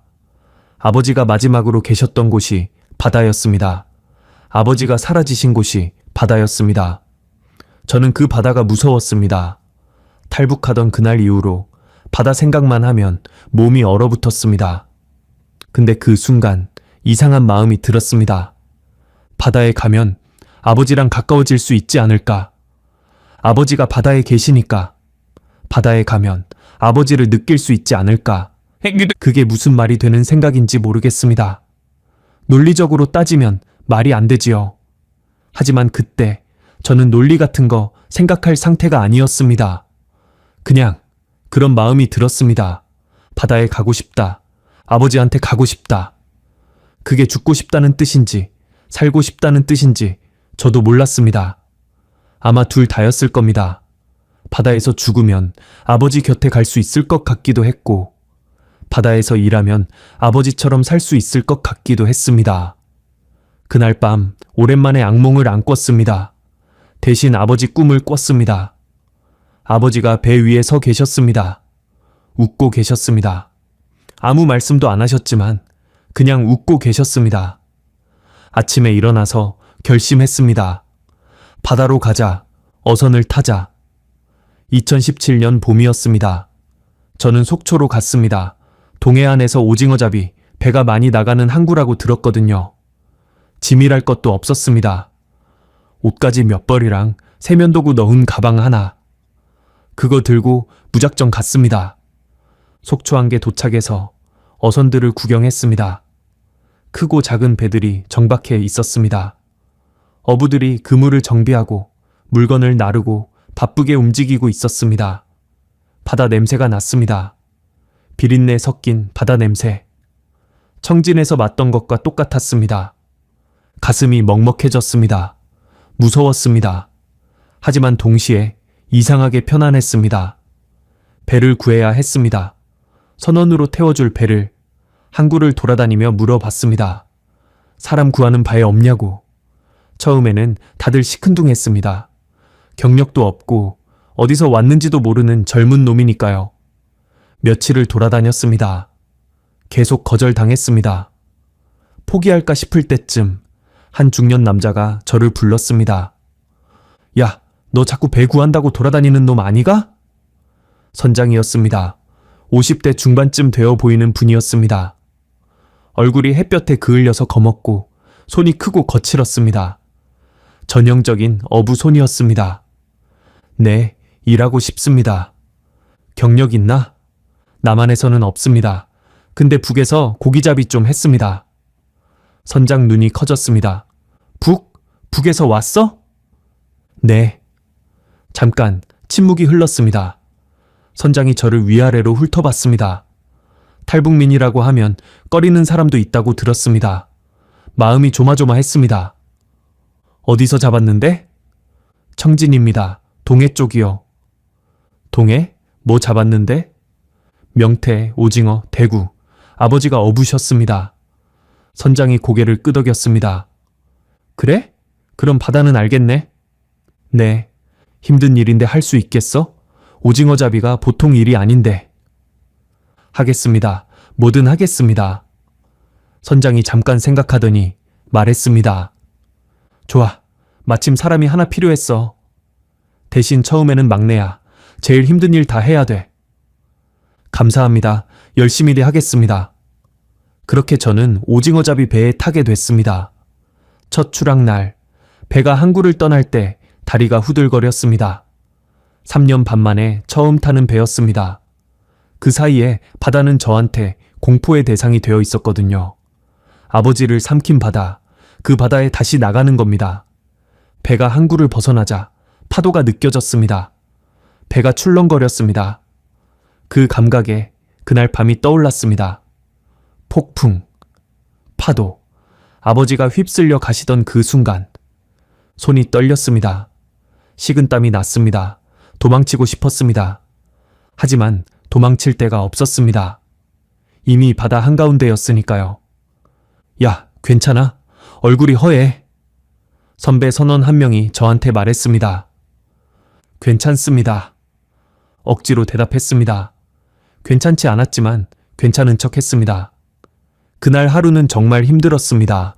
아버지가 마지막으로 계셨던 곳이 바다였습니다. 아버지가 사라지신 곳이 바다였습니다. 저는 그 바다가 무서웠습니다. 탈북하던 그날 이후로 바다 생각만 하면 몸이 얼어붙었습니다. 근데 그 순간 이상한 마음이 들었습니다. 바다에 가면 아버지랑 가까워질 수 있지 않을까? 아버지가 바다에 계시니까 바다에 가면 아버지를 느낄 수 있지 않을까? 그게 무슨 말이 되는 생각인지 모르겠습니다. 논리적으로 따지면 말이 안 되지요. 하지만 그때 저는 논리 같은 거 생각할 상태가 아니었습니다. 그냥 그런 마음이 들었습니다. 바다에 가고 싶다. 아버지한테 가고 싶다. 그게 죽고 싶다는 뜻인지 살고 싶다는 뜻인지 저도 몰랐습니다. 아마 둘 다였을 겁니다. 바다에서 죽으면 아버지 곁에 갈 수 있을 것 같기도 했고, 바다에서 일하면 아버지처럼 살 수 있을 것 같기도 했습니다. 그날 밤 오랜만에 악몽을 안 꿨습니다. 대신 아버지 꿈을 꿨습니다. 아버지가 배 위에 서 계셨습니다. 웃고 계셨습니다. 아무 말씀도 안 하셨지만 그냥 웃고 계셨습니다. 아침에 일어나서 결심했습니다. 바다로 가자. 어선을 타자. 2017년 봄이었습니다. 저는 속초로 갔습니다. 동해안에서 오징어잡이 배가 많이 나가는 항구라고 들었거든요. 짐이랄 것도 없었습니다. 옷가지 몇 벌이랑 세면도구 넣은 가방 하나. 그거 들고 무작정 갔습니다. 속초항에 도착해서 어선들을 구경했습니다. 크고 작은 배들이 정박해 있었습니다. 어부들이 그물을 정비하고 물건을 나르고 바쁘게 움직이고 있었습니다. 바다 냄새가 났습니다. 비린내 섞인 바다 냄새. 청진에서 맡던 것과 똑같았습니다. 가슴이 먹먹해졌습니다. 무서웠습니다. 하지만 동시에 이상하게 편안했습니다. 배를 구해야 했습니다. 선원으로 태워줄 배를. 항구를 돌아다니며 물어봤습니다. 사람 구하는 바에 없냐고. 처음에는 다들 시큰둥했습니다. 경력도 없고 어디서 왔는지도 모르는 젊은 놈이니까요. 며칠을 돌아다녔습니다. 계속 거절당했습니다. 포기할까 싶을 때쯤 한 중년 남자가 저를 불렀습니다. 야, 너 자꾸 배 구한다고 돌아다니는 놈 아니가? 선장이었습니다. 50대 중반쯤 되어 보이는 분이었습니다. 얼굴이 햇볕에 그을려서 검었고 손이 크고 거칠었습니다. 전형적인 어부 손이었습니다. 네, 일하고 싶습니다. 경력 있나? 남한에서는 없습니다. 근데 북에서 고기잡이 좀 했습니다. 선장 눈이 커졌습니다. 북에서 왔어? 네. 잠깐 침묵이 흘렀습니다. 선장이 저를 위아래로 훑어봤습니다. 탈북민이라고 하면 꺼리는 사람도 있다고 들었습니다. 마음이 조마조마했습니다. 어디서 잡았는데? 청진입니다. 동해 쪽이요. 동해? 뭐 잡았는데? 명태, 오징어, 대구. 아버지가 어부셨습니다. 선장이 고개를 끄덕였습니다. 그래? 그럼 바다는 알겠네? 네. 힘든 일인데 할 수 있겠어? 오징어 잡이가 보통 일이 아닌데. 하겠습니다. 뭐든 하겠습니다. 선장이 잠깐 생각하더니 말했습니다. 좋아. 마침 사람이 하나 필요했어. 대신 처음에는 막내야. 제일 힘든 일 다 해야 돼. 감사합니다. 열심히 하겠습니다. 그렇게 저는 오징어잡이 배에 타게 됐습니다. 첫 출항날, 배가 항구를 떠날 때 다리가 후들거렸습니다. 3년 반 만에 처음 타는 배였습니다. 그 사이에 바다는 저한테 공포의 대상이 되어 있었거든요. 아버지를 삼킨 바다, 그 바다에 다시 나가는 겁니다. 배가 항구를 벗어나자 파도가 느껴졌습니다. 배가 출렁거렸습니다. 그 감각에 그날 밤이 떠올랐습니다. 폭풍, 파도, 아버지가 휩쓸려 가시던 그 순간 손이 떨렸습니다. 식은땀이 났습니다. 도망치고 싶었습니다. 하지만 도망칠 데가 없었습니다. 이미 바다 한가운데였으니까요. 야, 괜찮아? 얼굴이 허해. 선배 선원 한 명이 저한테 말했습니다. 괜찮습니다. 억지로 대답했습니다. 괜찮지 않았지만 괜찮은 척 했습니다. 그날 하루는 정말 힘들었습니다.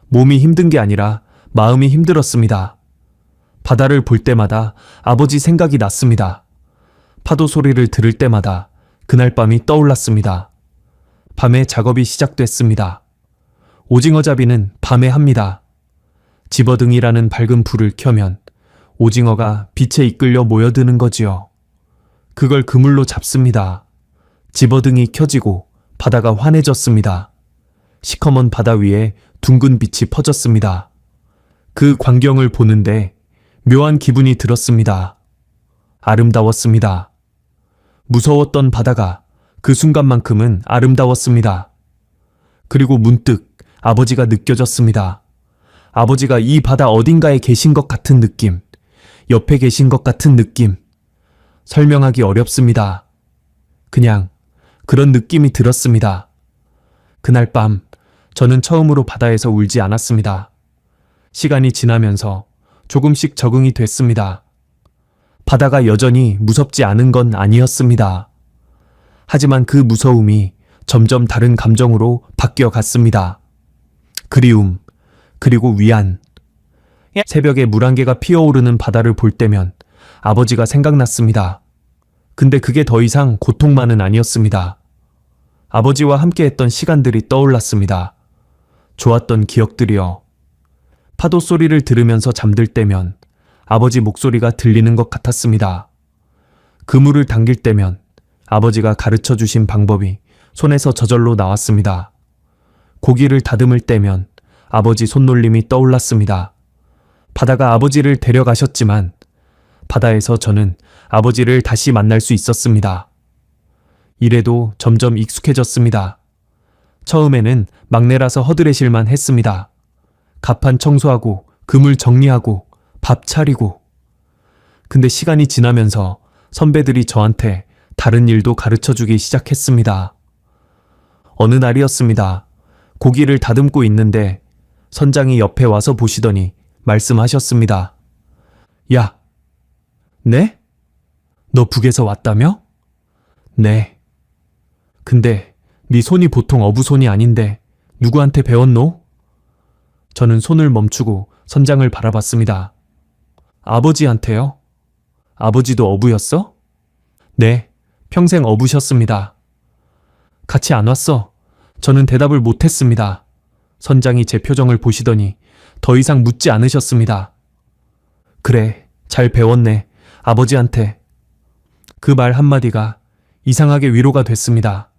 몸이 힘든 게 아니라 마음이 힘들었습니다. 바다를 볼 때마다 아버지 생각이 났습니다. 파도 소리를 들을 때마다 그날 밤이 떠올랐습니다. 밤에 작업이 시작됐습니다. 오징어잡이는 밤에 합니다. 집어등이라는 밝은 불을 켜면 오징어가 빛에 이끌려 모여드는 거지요. 그걸 그물로 잡습니다. 집어등이 켜지고 바다가 환해졌습니다. 시커먼 바다 위에 둥근 빛이 퍼졌습니다. 그 광경을 보는데 묘한 기분이 들었습니다. 아름다웠습니다. 무서웠던 바다가 그 순간만큼은 아름다웠습니다. 그리고 문득 아버지가 느껴졌습니다. 아버지가 이 바다 어딘가에 계신 것 같은 느낌, 옆에 계신 것 같은 느낌. 설명하기 어렵습니다. 그냥 그런 느낌이 들었습니다. 그날 밤 저는 처음으로 바다에서 울지 않았습니다. 시간이 지나면서 조금씩 적응이 됐습니다. 바다가 여전히 무섭지 않은 건 아니었습니다. 하지만 그 무서움이 점점 다른 감정으로 바뀌어 갔습니다. 그리움, 그리고 위안. 새벽에 물안개가 피어오르는 바다를 볼 때면 아버지가 생각났습니다. 근데 그게 더 이상 고통만은 아니었습니다. 아버지와 함께했던 시간들이 떠올랐습니다. 좋았던 기억들이요. 파도 소리를 들으면서 잠들 때면 아버지 목소리가 들리는 것 같았습니다. 그물을 당길 때면 아버지가 가르쳐 주신 방법이 손에서 저절로 나왔습니다. 고기를 다듬을 때면 아버지 손놀림이 떠올랐습니다. 바다가 아버지를 데려가셨지만 바다에서 저는 아버지를 다시 만날 수 있었습니다. 이래도 점점 익숙해졌습니다. 처음에는 막내라서 허드레실만 했습니다. 갑판 청소하고 그물 정리하고 밥 차리고. 근데 시간이 지나면서 선배들이 저한테 다른 일도 가르쳐주기 시작했습니다. 어느 날이었습니다. 고기를 다듬고 있는데 선장이 옆에 와서 보시더니 말씀하셨습니다. 야, 네? 너 북에서 왔다며? 네. 근데 네 손이 보통 어부손이 아닌데 누구한테 배웠노? 저는 손을 멈추고 선장을 바라봤습니다. 아버지한테요? 아버지도 어부였어? 네, 평생 어부셨습니다. 같이 안 왔어. 저는 대답을 못했습니다. 선장이 제 표정을 보시더니 더 이상 묻지 않으셨습니다. 그래, 잘 배웠네. 아버지한테. 그 말 한마디가 이상하게 위로가 됐습니다.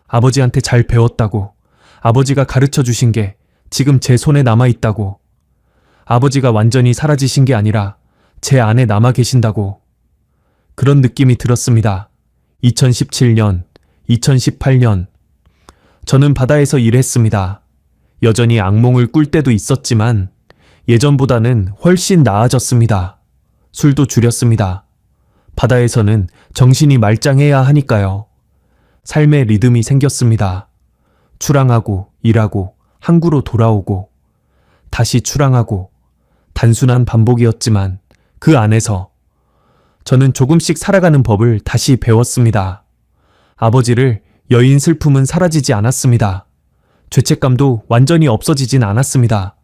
아버지한테 잘 배웠다고. 아버지가 가르쳐 주신 게 지금 제 손에 남아있다고. 아버지가 완전히 사라지신 게 아니라 제 안에 남아 계신다고. 그런 느낌이 들었습니다. 2017년, 2018년. 저는 바다에서 일했습니다. 여전히 악몽을 꿀 때도 있었지만 예전보다는 훨씬 나아졌습니다. 술도 줄였습니다. 바다에서는 정신이 말짱해야 하니까요. 삶의 리듬이 생겼습니다. 출항하고 일하고 항구로 돌아오고 다시 출항하고 단순한 반복이었지만 그 안에서 저는 조금씩 살아가는 법을 다시 배웠습니다. 아버지를 여인 슬픔은 사라지지 않았습니다. 죄책감도 완전히 없어지진 않았습니다.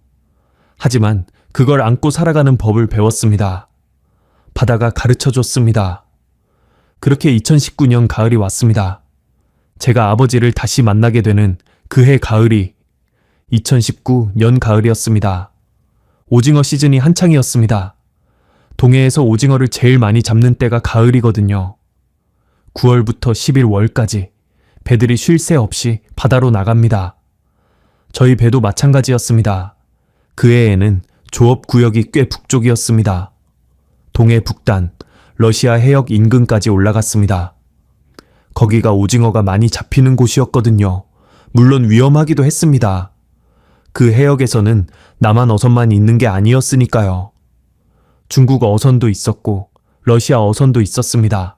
하지만 그걸 안고 살아가는 법을 배웠습니다. 바다가 가르쳐 줬습니다. 그렇게 2019년 가을이 왔습니다. 제가 아버지를 다시 만나게 되는 그해 가을이 2019년 가을이었습니다. 오징어 시즌이 한창이었습니다. 동해에서 오징어를 제일 많이 잡는 때가 가을이거든요. 9월부터 11월까지 배들이 쉴 새 없이 바다로 나갑니다. 저희 배도 마찬가지였습니다. 그 해에는 조업구역이 꽤 북쪽이었습니다. 동해 북단, 러시아 해역 인근까지 올라갔습니다. 거기가 오징어가 많이 잡히는 곳이었거든요. 물론 위험하기도 했습니다. 그 해역에서는 남한 어선만 있는 게 아니었으니까요. 중국 어선도 있었고 러시아 어선도 있었습니다.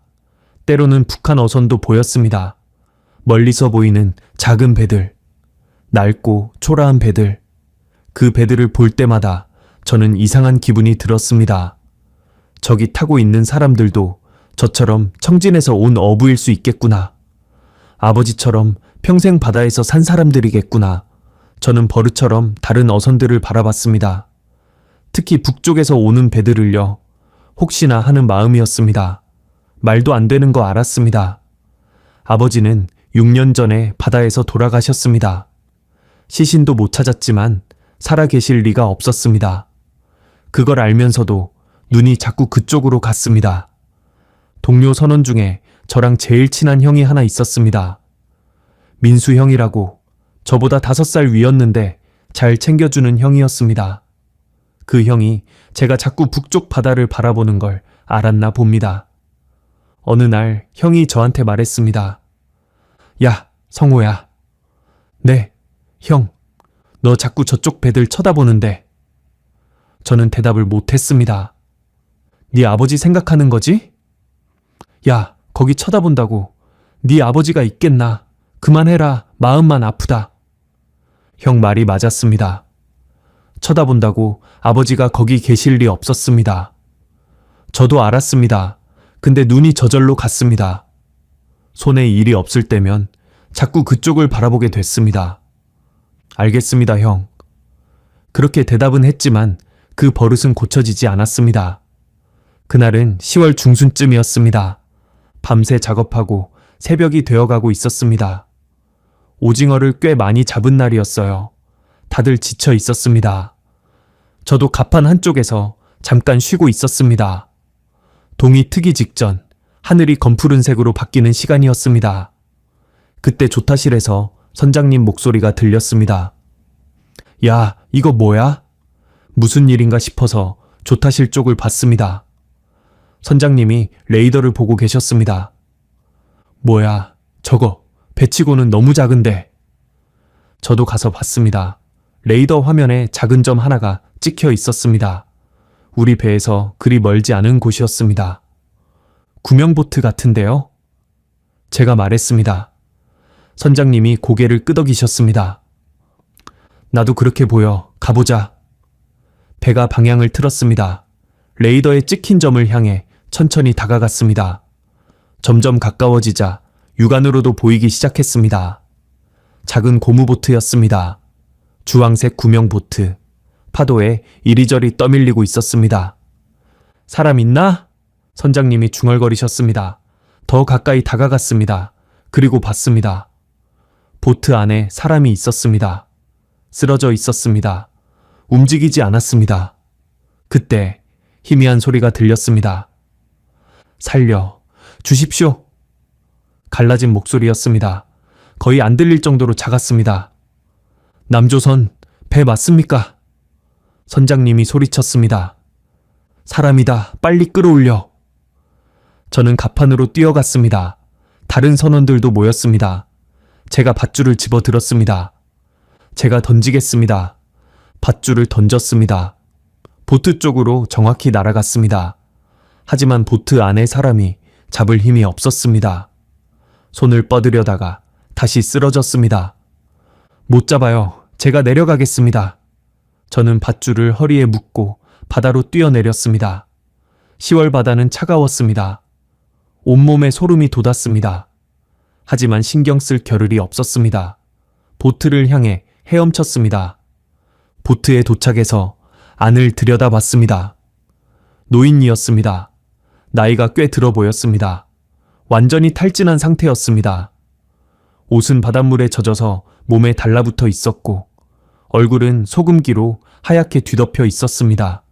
때로는 북한 어선도 보였습니다. 멀리서 보이는 작은 배들, 낡고 초라한 배들. 그 배들을 볼 때마다 저는 이상한 기분이 들었습니다. 저기 타고 있는 사람들도 저처럼 청진에서 온 어부일 수 있겠구나. 아버지처럼 평생 바다에서 산 사람들이겠구나. 저는 버릇처럼 다른 어선들을 바라봤습니다. 특히 북쪽에서 오는 배들을요. 혹시나 하는 마음이었습니다. 말도 안 되는 거 알았습니다. 아버지는 6년 전에 바다에서 돌아가셨습니다. 시신도 못 찾았지만 살아 계실 리가 없었습니다. 그걸 알면서도 눈이 자꾸 그쪽으로 갔습니다. 동료 선원 중에 저랑 제일 친한 형이 하나 있었습니다. 민수 형이라고. 저보다 5살 위였는데 잘 챙겨주는 형이었습니다. 그 형이 제가 자꾸 북쪽 바다를 바라보는 걸 알았나 봅니다. 어느 날 형이 저한테 말했습니다. 야, 성호야. 네, 형. 너 자꾸 저쪽 배들 쳐다보는데. 저는 대답을 못했습니다. 네 아버지 생각하는 거지? 야, 거기 쳐다본다고. 네 아버지가 있겠나. 그만해라. 마음만 아프다. 형 말이 맞았습니다. 쳐다본다고 아버지가 거기 계실 리 없었습니다. 저도 알았습니다. 근데 눈이 저절로 갔습니다. 손에 일이 없을 때면 자꾸 그쪽을 바라보게 됐습니다. 알겠습니다, 형. 그렇게 대답은 했지만 그 버릇은 고쳐지지 않았습니다. 그날은 10월 중순쯤이었습니다. 밤새 작업하고 새벽이 되어가고 있었습니다. 오징어를 꽤 많이 잡은 날이었어요. 다들 지쳐 있었습니다. 저도 갑판 한쪽에서 잠깐 쉬고 있었습니다. 동이 트기 직전 하늘이 검푸른색으로 바뀌는 시간이었습니다. 그때 조타실에서 선장님 목소리가 들렸습니다. 야, 이거 뭐야? 무슨 일인가 싶어서 조타실 쪽을 봤습니다. 선장님이 레이더를 보고 계셨습니다. 뭐야, 저거 배치고는 너무 작은데. 저도 가서 봤습니다. 레이더 화면에 작은 점 하나가 찍혀 있었습니다. 우리 배에서 그리 멀지 않은 곳이었습니다. 구명보트 같은데요? 제가 말했습니다. 선장님이 고개를 끄덕이셨습니다. 나도 그렇게 보여. 가보자. 배가 방향을 틀었습니다. 레이더에 찍힌 점을 향해 천천히 다가갔습니다. 점점 가까워지자 육안으로도 보이기 시작했습니다. 작은 고무보트였습니다. 주황색 구명보트. 파도에 이리저리 떠밀리고 있었습니다. 사람 있나? 선장님이 중얼거리셨습니다. 더 가까이 다가갔습니다. 그리고 봤습니다. 보트 안에 사람이 있었습니다. 쓰러져 있었습니다. 움직이지 않았습니다. 그때 희미한 소리가 들렸습니다. 살려 주십시오. 갈라진 목소리였습니다. 거의 안 들릴 정도로 작았습니다. 남조선 배 맞습니까? 선장님이 소리쳤습니다. 사람이다. 빨리 끌어올려. 저는 갑판으로 뛰어갔습니다. 다른 선원들도 모였습니다. 제가 밧줄을 집어들었습니다. 제가 던지겠습니다. 밧줄을 던졌습니다. 보트 쪽으로 정확히 날아갔습니다. 하지만 보트 안에 사람이 잡을 힘이 없었습니다. 손을 뻗으려다가 다시 쓰러졌습니다. 못 잡아요. 제가 내려가겠습니다. 저는 밧줄을 허리에 묶고 바다로 뛰어내렸습니다. 10월 바다는 차가웠습니다. 온몸에 소름이 돋았습니다. 하지만 신경 쓸 겨를이 없었습니다. 보트를 향해 헤엄쳤습니다. 보트에 도착해서 안을 들여다봤습니다. 노인이었습니다. 나이가 꽤 들어 보였습니다. 완전히 탈진한 상태였습니다. 옷은 바닷물에 젖어서 몸에 달라붙어 있었고 얼굴은 소금기로 하얗게 뒤덮여 있었습니다.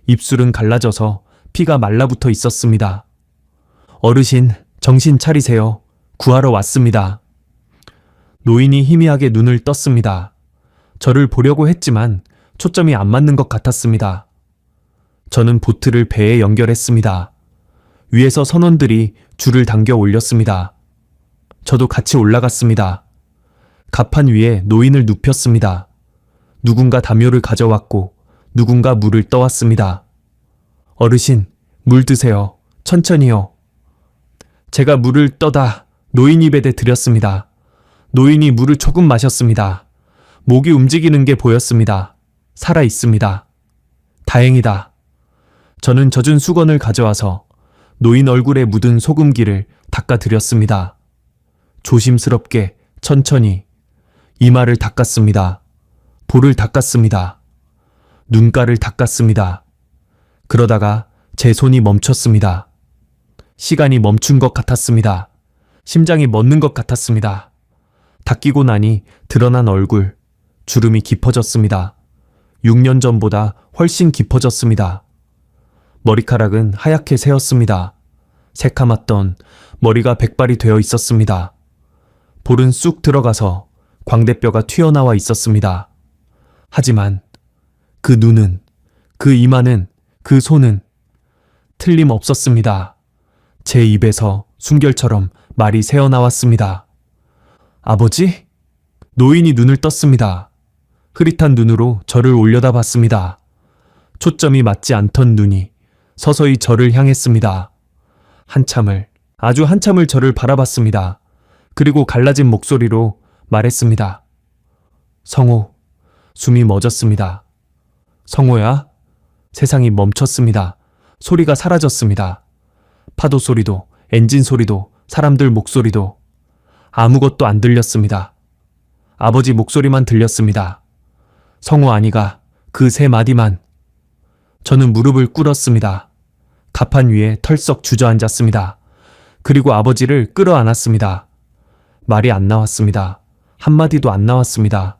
입술은 갈라져서 피가 말라붙어 있었습니다. 어르신, 정신 차리세요. 구하러 왔습니다. 노인이 희미하게 눈을 떴습니다. 저를 보려고 했지만 초점이 안 맞는 것 같았습니다. 저는 보트를 배에 연결했습니다. 위에서 선원들이 줄을 당겨 올렸습니다. 저도 같이 올라갔습니다. 갑판 위에 노인을 눕혔습니다. 누군가 담요를 가져왔고 누군가 물을 떠왔습니다. 어르신, 물 드세요. 천천히요. 제가 물을 떠다 노인 입에 드렸습니다. 노인이 물을 조금 마셨습니다. 목이 움직이는 게 보였습니다. 살아 있습니다. 다행이다. 저는 젖은 수건을 가져와서 노인 얼굴에 묻은 소금기를 닦아드렸습니다. 조심스럽게 천천히 이마를 닦았습니다. 볼을 닦았습니다. 눈가를 닦았습니다. 그러다가 제 손이 멈췄습니다. 시간이 멈춘 것 같았습니다. 심장이 멎는 것 같았습니다. 닦이고 나니 드러난 얼굴, 주름이 깊어졌습니다. 6년 전보다 훨씬 깊어졌습니다. 머리카락은 하얗게 새었습니다. 새카맣던 머리가 백발이 되어 있었습니다. 볼은 쑥 들어가서 광대뼈가 튀어나와 있었습니다. 하지만 그 눈은, 그 이마는, 그 손은 틀림없었습니다. 제 입에서 순결처럼 말이 새어나왔습니다. 아버지? 노인이 눈을 떴습니다. 흐릿한 눈으로 저를 올려다봤습니다. 초점이 맞지 않던 눈이 서서히 저를 향했습니다. 아주 한참을 저를 바라봤습니다. 그리고 갈라진 목소리로 말했습니다. 성호, 숨이 멎었습니다. 성호야? 세상이 멈췄습니다. 소리가 사라졌습니다. 파도 소리도, 엔진 소리도, 사람들 목소리도 아무것도 안 들렸습니다. 아버지 목소리만 들렸습니다. 성호 아니가 그 세 마디만. 저는 무릎을 꿇었습니다. 갑판 위에 털썩 주저앉았습니다. 그리고 아버지를 끌어안았습니다. 말이 안 나왔습니다. 한마디도 안 나왔습니다.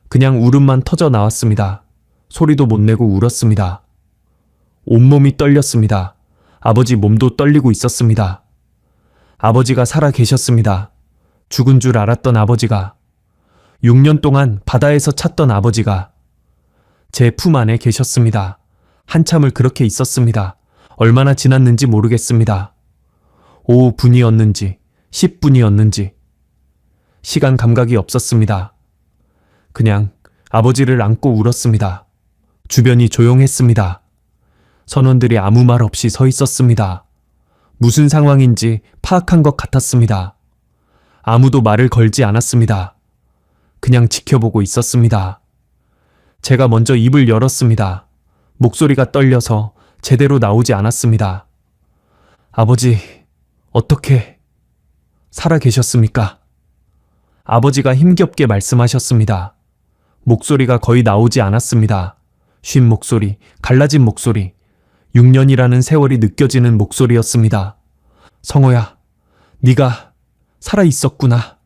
그냥 울음만 터져 나왔습니다. 소리도 못 내고 울었습니다. 온몸이 떨렸습니다. 아버지 몸도 떨리고 있었습니다. 아버지가 살아 계셨습니다. 죽은 줄 알았던 아버지가, 6년 동안 바다에서 찾던 아버지가 제 품 안에 계셨습니다. 한참을 그렇게 있었습니다. 얼마나 지났는지 모르겠습니다. 5분이었는지 10분이었는지 시간 감각이 없었습니다. 그냥 아버지를 안고 울었습니다. 주변이 조용했습니다. 선원들이 아무 말 없이 서 있었습니다. 무슨 상황인지 파악한 것 같았습니다. 아무도 말을 걸지 않았습니다. 그냥 지켜보고 있었습니다. 제가 먼저 입을 열었습니다. 목소리가 떨려서 제대로 나오지 않았습니다. 아버지, 어떻게 살아 계셨습니까? 아버지가 힘겹게 말씀하셨습니다. 목소리가 거의 나오지 않았습니다. 쉰 목소리, 갈라진 목소리, 6년이라는 세월이 느껴지는 목소리였습니다. 성호야, 네가 살아 있었구나.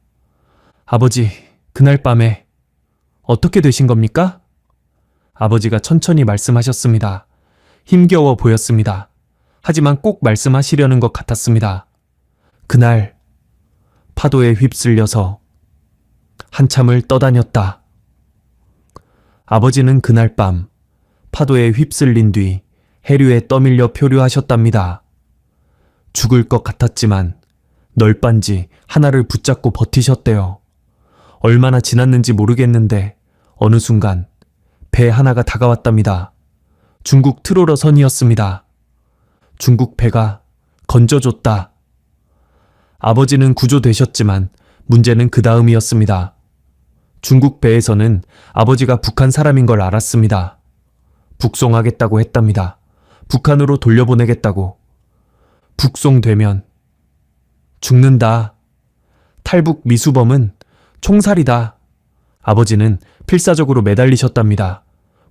아버지, 그날 밤에 어떻게 되신 겁니까? 아버지가 천천히 말씀하셨습니다. 힘겨워 보였습니다. 하지만 꼭 말씀하시려는 것 같았습니다. 그날 파도에 휩쓸려서 한참을 떠다녔다. 아버지는 그날 밤 파도에 휩쓸린 뒤 해류에 떠밀려 표류하셨답니다. 죽을 것 같았지만 널빤지 하나를 붙잡고 버티셨대요. 얼마나 지났는지 모르겠는데 어느 순간 배 하나가 다가왔답니다. 중국 트로러 선이었습니다. 중국 배가 건져줬다. 아버지는 구조되셨지만 문제는 그 다음이었습니다. 중국 배에서는 아버지가 북한 사람인 걸 알았습니다. 북송하겠다고 했답니다. 북한으로 돌려보내겠다고. 북송되면 죽는다. 탈북 미수범은 총살이다. 아버지는 필사적으로 매달리셨답니다.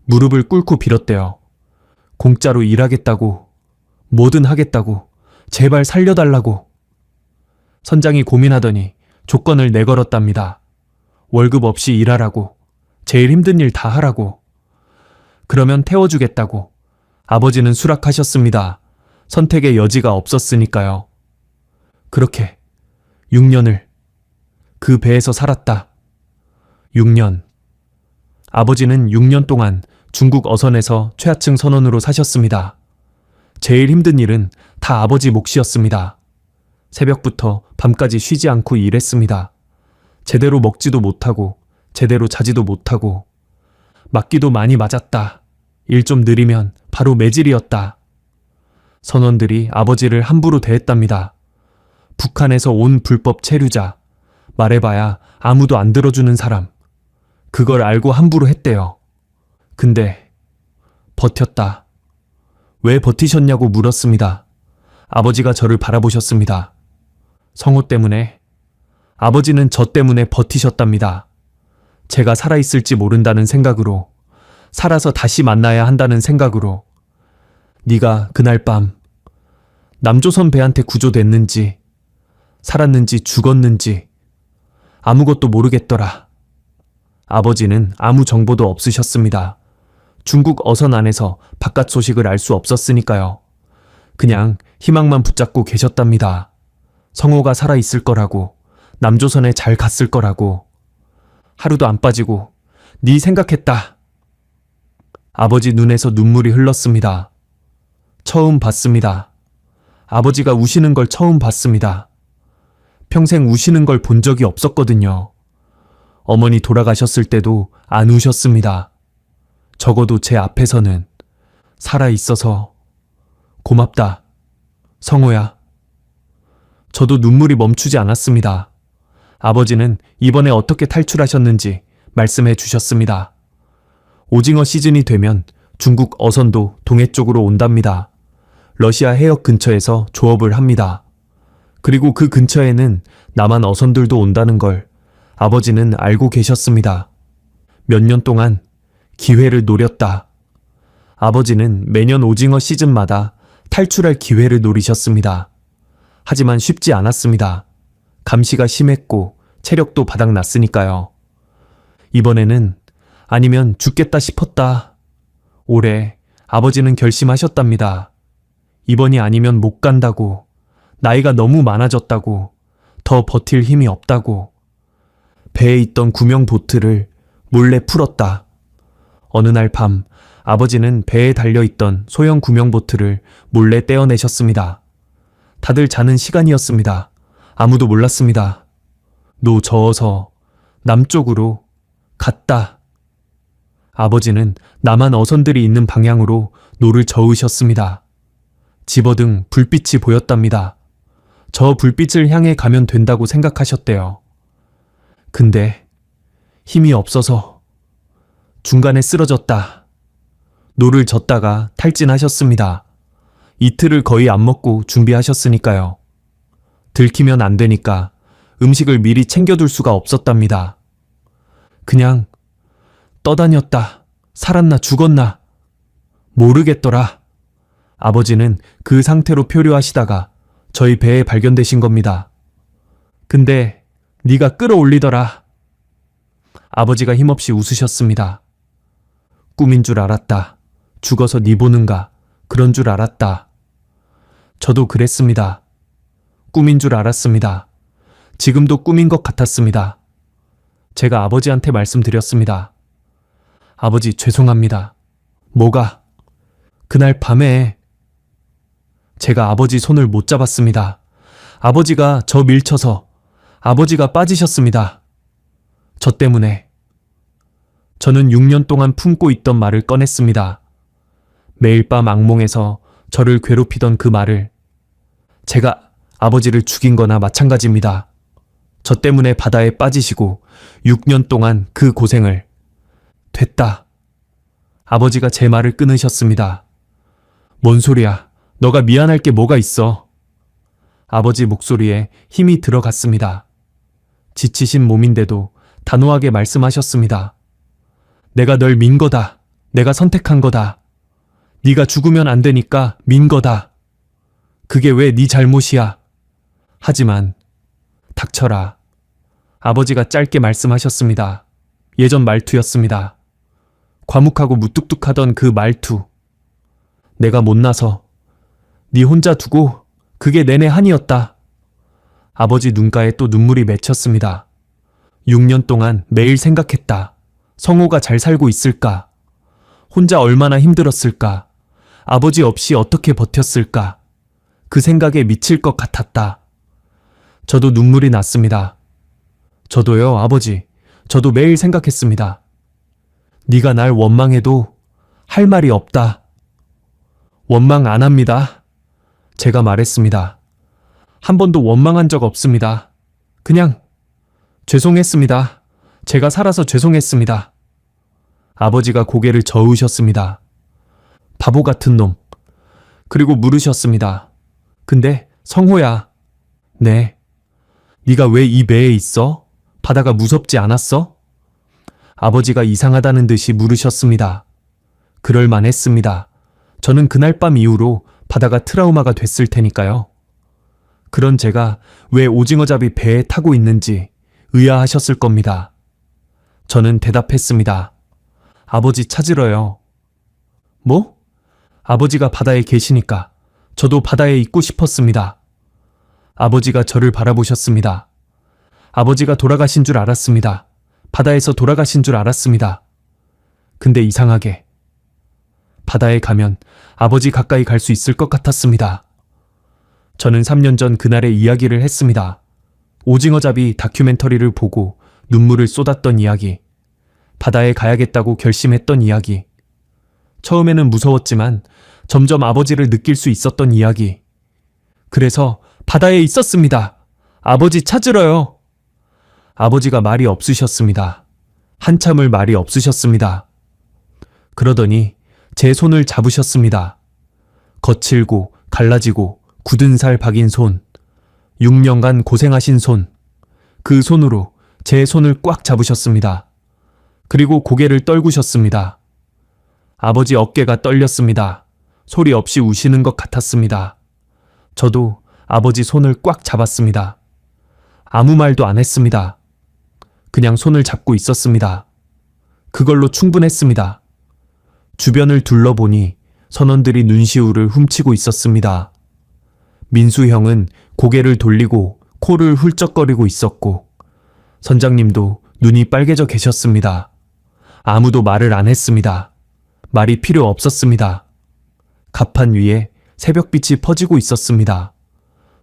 무릎을 꿇고 빌었대요. 공짜로 일하겠다고, 뭐든 하겠다고, 제발 살려달라고. 선장이 고민하더니 조건을 내걸었답니다. 월급 없이 일하라고. 제일 힘든 일 다 하라고. 그러면 태워주겠다고. 아버지는 수락하셨습니다. 선택의 여지가 없었으니까요. 그렇게 6년을 그 배에서 살았다. 6년. 아버지는 6년 동안 중국 어선에서 최하층 선원으로 사셨습니다. 제일 힘든 일은 다 아버지 몫이었습니다. 새벽부터 밤까지 쉬지 않고 일했습니다. 제대로 먹지도 못하고 제대로 자지도 못하고 맞기도 많이 맞았다. 일 좀 느리면 바로 매질이었다. 선원들이 아버지를 함부로 대했답니다. 북한에서 온 불법 체류자. 말해봐야 아무도 안 들어주는 사람. 그걸 알고 함부로 했대요. 근데 버텼다. 왜 버티셨냐고 물었습니다. 아버지가 저를 바라보셨습니다. 성호 때문에. 아버지는 저 때문에 버티셨답니다. 제가 살아있을지 모른다는 생각으로, 살아서 다시 만나야 한다는 생각으로. 네가 그날 밤 남조선 배한테 구조됐는지 살았는지 죽었는지 아무것도 모르겠더라. 아버지는 아무 정보도 없으셨습니다. 중국 어선 안에서 바깥 소식을 알 수 없었으니까요. 그냥 희망만 붙잡고 계셨답니다. 성호가 살아있을 거라고, 남조선에 잘 갔을 거라고. 하루도 안 빠지고 네 생각했다. 아버지 눈에서 눈물이 흘렀습니다. 처음 봤습니다. 아버지가 우시는 걸 처음 봤습니다. 평생 우시는 걸 본 적이 없었거든요. 어머니 돌아가셨을 때도 안 우셨습니다. 적어도 제 앞에서는. 살아있어서 고맙다. 성호야. 저도 눈물이 멈추지 않았습니다. 아버지는 이번에 어떻게 탈출하셨는지 말씀해 주셨습니다. 오징어 시즌이 되면 중국 어선도 동해 쪽으로 온답니다. 러시아 해역 근처에서 조업을 합니다. 그리고 그 근처에는 남한 어선들도 온다는 걸 아버지는 알고 계셨습니다. 몇 년 동안 기회를 노렸다. 아버지는 매년 오징어 시즌마다 탈출할 기회를 노리셨습니다. 하지만 쉽지 않았습니다. 감시가 심했고 체력도 바닥났으니까요. 이번에는 아니면 죽겠다 싶었다. 올해 아버지는 결심하셨답니다. 이번이 아니면 못 간다고. 나이가 너무 많아졌다고. 더 버틸 힘이 없다고. 배에 있던 구명 보트를 몰래 풀었다. 어느 날 밤 아버지는 배에 달려있던 소형 구명 보트를 몰래 떼어내셨습니다. 다들 자는 시간이었습니다. 아무도 몰랐습니다. 노 저어서 남쪽으로 갔다. 아버지는 남한 어선들이 있는 방향으로 노를 저으셨습니다. 집어등 불빛이 보였답니다. 저 불빛을 향해 가면 된다고 생각하셨대요. 근데 힘이 없어서 중간에 쓰러졌다. 노를 젓다가 탈진하셨습니다. 이틀을 거의 안 먹고 준비하셨으니까요. 들키면 안 되니까 음식을 미리 챙겨둘 수가 없었답니다. 그냥 떠다녔다. 살았나 죽었나 모르겠더라. 아버지는 그 상태로 표류하시다가 저희 배에 발견되신 겁니다. 근데 네가 끌어올리더라. 아버지가 힘없이 웃으셨습니다. 꿈인 줄 알았다. 죽어서 네 보는가 그런 줄 알았다. 저도 그랬습니다. 꿈인 줄 알았습니다. 지금도 꿈인 것 같았습니다. 제가 아버지한테 말씀드렸습니다. 아버지 죄송합니다. 뭐가? 그날 밤에 제가 아버지 손을 못 잡았습니다. 아버지가 저 밀쳐서 아버지가 빠지셨습니다. 저 때문에. 저는 6년 동안 품고 있던 말을 꺼냈습니다. 매일 밤 악몽에서 저를 괴롭히던 그 말을. 제가 아버지를 죽인 거나 마찬가지입니다. 저 때문에 바다에 빠지시고 6년 동안 그 고생을. 됐다. 아버지가 제 말을 끊으셨습니다. 뭔 소리야. 너가 미안할 게 뭐가 있어. 아버지 목소리에 힘이 들어갔습니다. 지치신 몸인데도 단호하게 말씀하셨습니다. 내가 널 민 거다. 내가 선택한 거다. 네가 죽으면 안 되니까 민 거다. 그게 왜 네 잘못이야? 하지만 닥쳐라. 아버지가 짧게 말씀하셨습니다. 예전 말투였습니다. 과묵하고 무뚝뚝하던 그 말투. 내가 못나서 네 혼자 두고 그게 내내 한이었다. 아버지 눈가에 또 눈물이 맺혔습니다. 6년 동안 매일 생각했다. 성호가 잘 살고 있을까? 혼자 얼마나 힘들었을까? 아버지 없이 어떻게 버텼을까? 그 생각에 미칠 것 같았다. 저도 눈물이 났습니다. 저도요, 아버지. 저도 매일 생각했습니다. 네가 날 원망해도 할 말이 없다. 원망 안 합니다. 제가 말했습니다. 한 번도 원망한 적 없습니다. 그냥 죄송했습니다. 제가 살아서 죄송했습니다. 아버지가 고개를 저으셨습니다. 바보 같은 놈. 그리고 물으셨습니다. 근데 성호야. 네. 네가 왜 이 배에 있어? 바다가 무섭지 않았어? 아버지가 이상하다는 듯이 물으셨습니다. 그럴만 했습니다. 저는 그날 밤 이후로 바다가 트라우마가 됐을 테니까요. 그런 제가 왜 오징어잡이 배에 타고 있는지 의아하셨을 겁니다. 저는 대답했습니다. 아버지 찾으러요. 뭐? 아버지가 바다에 계시니까 저도 바다에 있고 싶었습니다. 아버지가 저를 바라보셨습니다. 아버지가 돌아가신 줄 알았습니다. 바다에서 돌아가신 줄 알았습니다. 근데 이상하게 바다에 가면 아버지 가까이 갈 수 있을 것 같았습니다. 저는 3년 전 그날의 이야기를 했습니다. 오징어잡이 다큐멘터리를 보고 눈물을 쏟았던 이야기. 바다에 가야겠다고 결심했던 이야기. 처음에는 무서웠지만 점점 아버지를 느낄 수 있었던 이야기. 그래서 바다에 있었습니다. 아버지 찾으러요. 아버지가 말이 없으셨습니다. 한참을 말이 없으셨습니다. 그러더니 제 손을 잡으셨습니다. 거칠고 갈라지고 굳은 살 박인 손. 6년간 고생하신 손. 그 손으로 제 손을 꽉 잡으셨습니다. 그리고 고개를 떨구셨습니다. 아버지 어깨가 떨렸습니다. 소리 없이 우시는 것 같았습니다. 저도 아버지 손을 꽉 잡았습니다. 아무 말도 안 했습니다. 그냥 손을 잡고 있었습니다. 그걸로 충분했습니다. 주변을 둘러보니 선원들이 눈시울을 훔치고 있었습니다. 민수 형은 고개를 돌리고 코를 훌쩍거리고 있었고 선장님도 눈이 빨개져 계셨습니다. 아무도 말을 안 했습니다. 말이 필요 없었습니다. 갑판 위에 새벽빛이 퍼지고 있었습니다.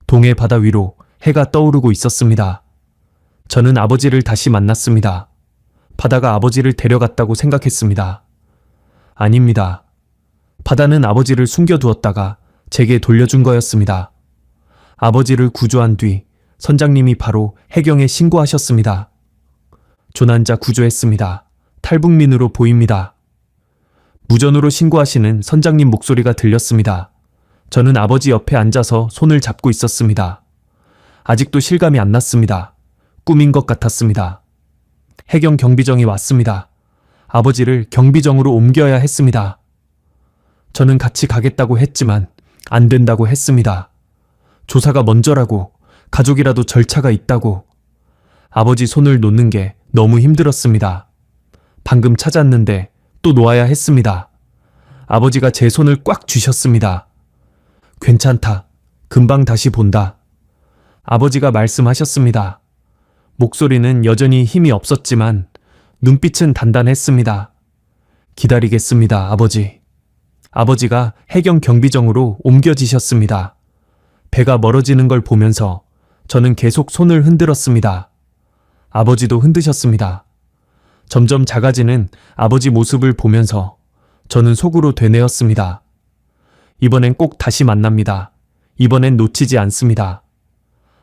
동해 바다 위로 해가 떠오르고 있었습니다. 저는 아버지를 다시 만났습니다. 바다가 아버지를 데려갔다고 생각했습니다. 아닙니다. 바다는 아버지를 숨겨두었다가 제게 돌려준 거였습니다. 아버지를 구조한 뒤 선장님이 바로 해경에 신고하셨습니다. 조난자 구조했습니다. 탈북민으로 보입니다. 무전으로 신고하시는 선장님 목소리가 들렸습니다. 저는 아버지 옆에 앉아서 손을 잡고 있었습니다. 아직도 실감이 안 났습니다. 꿈인 것 같았습니다. 해경 경비정이 왔습니다. 아버지를 경비정으로 옮겨야 했습니다. 저는 같이 가겠다고 했지만 안 된다고 했습니다. 조사가 먼저라고, 가족이라도 절차가 있다고. 아버지 손을 놓는 게 너무 힘들었습니다. 방금 찾았는데 또 놓아야 했습니다. 아버지가 제 손을 꽉 쥐셨습니다. 괜찮다. 금방 다시 본다. 아버지가 말씀하셨습니다. 목소리는 여전히 힘이 없었지만 눈빛은 단단했습니다. 기다리겠습니다, 아버지. 아버지가 해경 경비정으로 옮겨지셨습니다. 배가 멀어지는 걸 보면서 저는 계속 손을 흔들었습니다. 아버지도 흔드셨습니다. 점점 작아지는 아버지 모습을 보면서 저는 속으로 되뇌었습니다. 이번엔 꼭 다시 만납니다. 이번엔 놓치지 않습니다.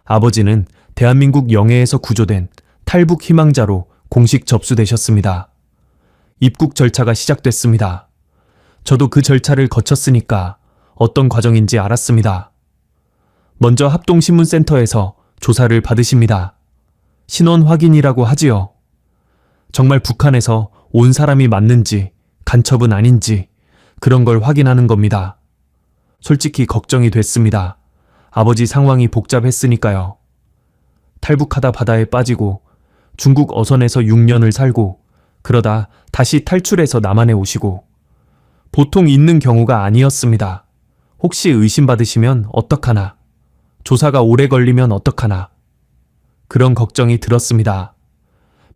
아버지는 대한민국 영해에서 구조된 탈북 희망자로 공식 접수되셨습니다. 입국 절차가 시작됐습니다. 저도 그 절차를 거쳤으니까 어떤 과정인지 알았습니다. 먼저 합동신문센터에서 조사를 받으십니다. 신원 확인이라고 하지요. 정말 북한에서 온 사람이 맞는지 간첩은 아닌지 그런 걸 확인하는 겁니다. 솔직히 걱정이 됐습니다. 아버지 상황이 복잡했으니까요. 탈북하다 바다에 빠지고 중국 어선에서 6년을 살고 그러다 다시 탈출해서 남한에 오시고 보통 있는 경우가 아니었습니다. 혹시 의심받으시면 어떡하나? 조사가 오래 걸리면 어떡하나? 그런 걱정이 들었습니다.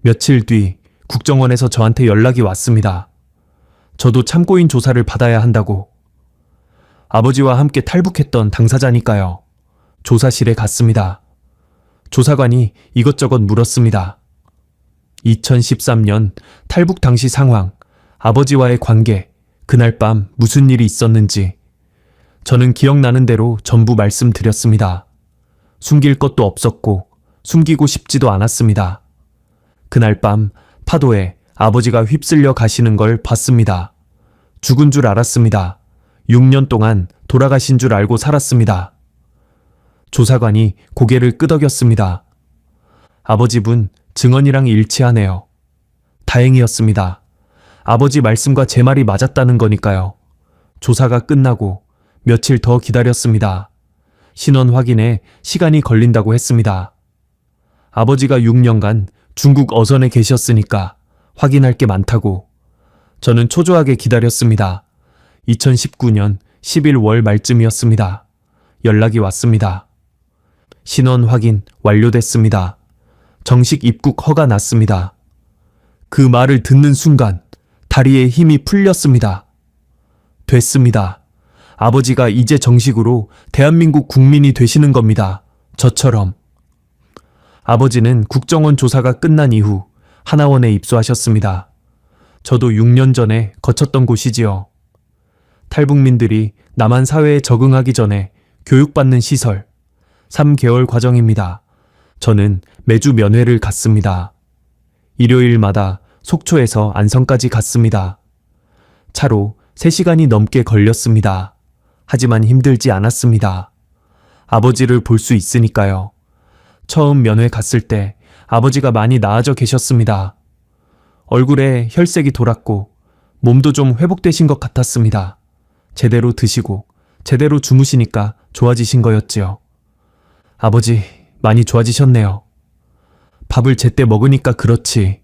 며칠 뒤 국정원에서 저한테 연락이 왔습니다. 저도 참고인 조사를 받아야 한다고. 아버지와 함께 탈북했던 당사자니까요. 조사실에 갔습니다. 조사관이 이것저것 물었습니다. 2013년 탈북 당시 상황, 아버지와의 관계, 그날 밤 무슨 일이 있었는지 저는 기억나는 대로 전부 말씀드렸습니다. 숨길 것도 없었고 숨기고 싶지도 않았습니다. 그날 밤 파도에 아버지가 휩쓸려 가시는 걸 봤습니다. 죽은 줄 알았습니다. 6년 동안 돌아가신 줄 알고 살았습니다. 조사관이 고개를 끄덕였습니다. 아버지분 증언이랑 일치하네요. 다행이었습니다. 아버지 말씀과 제 말이 맞았다는 거니까요. 조사가 끝나고 며칠 더 기다렸습니다. 신원 확인에 시간이 걸린다고 했습니다. 아버지가 6년간 중국 어선에 계셨으니까 확인할 게 많다고. 저는 초조하게 기다렸습니다. 2019년 11월 말쯤이었습니다. 연락이 왔습니다. 신원 확인 완료됐습니다. 정식 입국 허가 났습니다. 그 말을 듣는 순간 다리에 힘이 풀렸습니다. 됐습니다. 아버지가 이제 정식으로 대한민국 국민이 되시는 겁니다. 저처럼. 아버지는 국정원 조사가 끝난 이후 하나원에 입소하셨습니다. 저도 6년 전에 거쳤던 곳이지요. 탈북민들이 남한 사회에 적응하기 전에 교육받는 시설, 3개월 과정입니다. 저는 매주 면회를 갔습니다. 일요일마다 속초에서 안성까지 갔습니다. 차로 3시간이 넘게 걸렸습니다. 하지만 힘들지 않았습니다. 아버지를 볼 수 있으니까요. 처음 면회 갔을 때 아버지가 많이 나아져 계셨습니다. 얼굴에 혈색이 돌았고 몸도 좀 회복되신 것 같았습니다. 제대로 드시고 제대로 주무시니까 좋아지신 거였지요. 아버지 많이 좋아지셨네요. 밥을 제때 먹으니까 그렇지.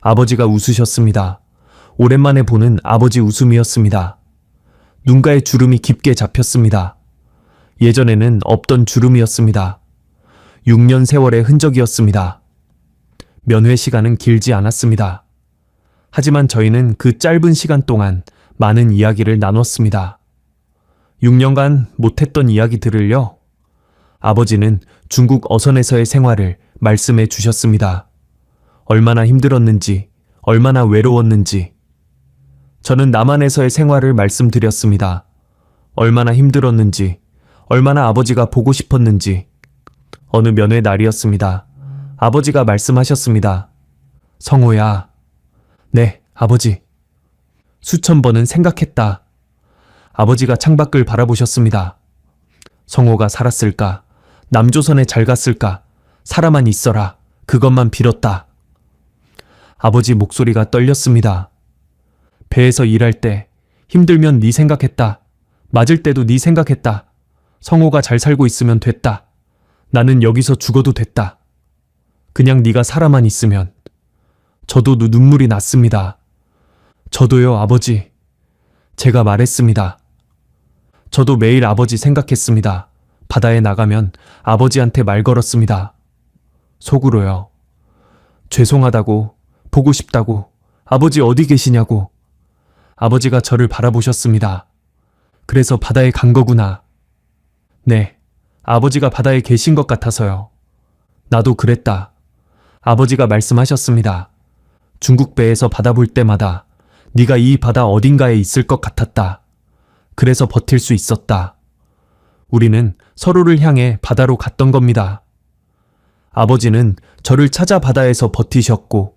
아버지가 웃으셨습니다. 오랜만에 보는 아버지 웃음이었습니다. 눈가에 주름이 깊게 잡혔습니다. 예전에는 없던 주름이었습니다. 6년 세월의 흔적이었습니다. 면회 시간은 길지 않았습니다. 하지만 저희는 그 짧은 시간 동안 많은 이야기를 나눴습니다. 6년간 못했던 이야기들을요. 아버지는 중국 어선에서의 생활을 말씀해 주셨습니다. 얼마나 힘들었는지, 얼마나 외로웠는지. 저는 남한에서의 생활을 말씀드렸습니다. 얼마나 힘들었는지, 얼마나 아버지가 보고 싶었는지. 어느 면회 날이었습니다. 아버지가 말씀하셨습니다. 성호야. 네, 아버지. 수천 번은 생각했다. 아버지가 창밖을 바라보셨습니다. 성호가 살았을까? 남조선에 잘 갔을까? 살아만 있어라. 그것만 빌었다. 아버지 목소리가 떨렸습니다. 배에서 일할 때 힘들면 네 생각했다. 맞을 때도 네 생각했다. 성호가 잘 살고 있으면 됐다. 나는 여기서 죽어도 됐다. 그냥 네가 살아만 있으면. 저도 눈물이 났습니다. 저도요, 아버지. 제가 말했습니다. 저도 매일 아버지 생각했습니다. 바다에 나가면 아버지한테 말 걸었습니다. 속으로요. 죄송하다고, 보고 싶다고, 아버지 어디 계시냐고. 아버지가 저를 바라보셨습니다. 그래서 바다에 간 거구나. 네, 아버지가 바다에 계신 것 같아서요. 나도 그랬다. 아버지가 말씀하셨습니다. 중국 배에서 바다 볼 때마다 네가 이 바다 어딘가에 있을 것 같았다. 그래서 버틸 수 있었다. 우리는 서로를 향해 바다로 갔던 겁니다. 아버지는 저를 찾아 바다에서 버티셨고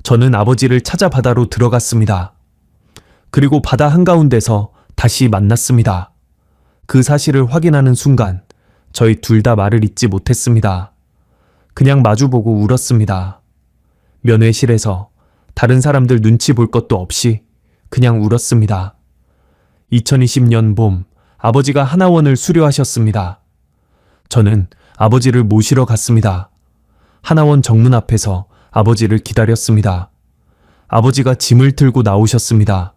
저는 아버지를 찾아 바다로 들어갔습니다. 그리고 바다 한가운데서 다시 만났습니다. 그 사실을 확인하는 순간 저희 둘 다 말을 잇지 못했습니다. 그냥 마주보고 울었습니다. 면회실에서 다른 사람들 눈치 볼 것도 없이 그냥 울었습니다. 2020년 봄 아버지가 하나원을 수료하셨습니다. 저는 아버지를 모시러 갔습니다. 하나원 정문 앞에서 아버지를 기다렸습니다. 아버지가 짐을 들고 나오셨습니다.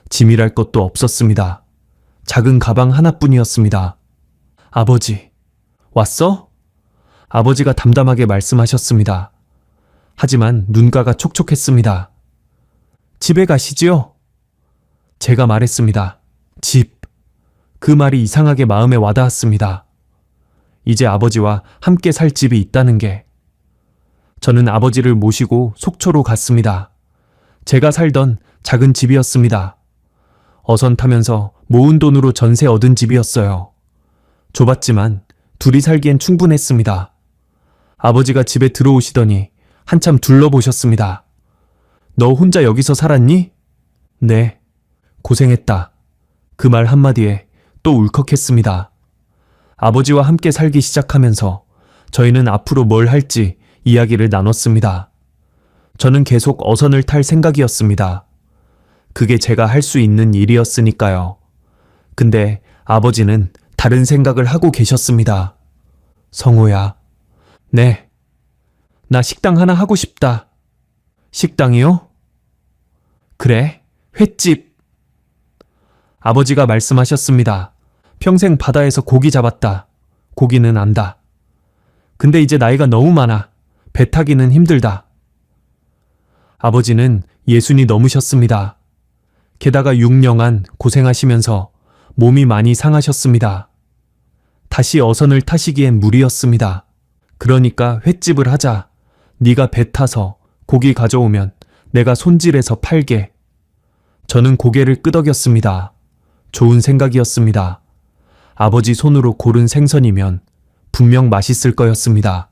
짐이랄 것도 없었습니다. 작은 가방 하나뿐이었습니다. 아버지, 왔어? 아버지가 담담하게 말씀하셨습니다. 하지만 눈가가 촉촉했습니다. 집에 가시지요? 제가 말했습니다. 집. 그 말이 이상하게 마음에 와닿았습니다. 이제 아버지와 함께 살 집이 있다는 게. 저는 아버지를 모시고 속초로 갔습니다. 제가 살던 작은 집이었습니다. 어선 타면서 모은 돈으로 전세 얻은 집이었어요. 좁았지만 둘이 살기엔 충분했습니다. 아버지가 집에 들어오시더니 한참 둘러보셨습니다. 너 혼자 여기서 살았니? 네. 고생했다. 그 말 한마디에 또 울컥했습니다. 아버지와 함께 살기 시작하면서 저희는 앞으로 뭘 할지 이야기를 나눴습니다. 저는 계속 어선을 탈 생각이었습니다. 그게 제가 할 수 있는 일이었으니까요. 근데 아버지는 다른 생각을 하고 계셨습니다. 성호야. 네. 나 식당 하나 하고 싶다. 식당이요? 그래, 횟집. 아버지가 말씀하셨습니다. 평생 바다에서 고기 잡았다. 고기는 안다. 근데 이제 나이가 너무 많아. 배 타기는 힘들다. 아버지는 60이 넘으셨습니다. 게다가 6년간 고생하시면서 몸이 많이 상하셨습니다. 다시 어선을 타시기엔 무리였습니다. 그러니까 횟집을 하자. 네가 배 타서 고기 가져오면 내가 손질해서 팔게. 저는 고개를 끄덕였습니다. 좋은 생각이었습니다. 아버지 손으로 고른 생선이면 분명 맛있을 거였습니다.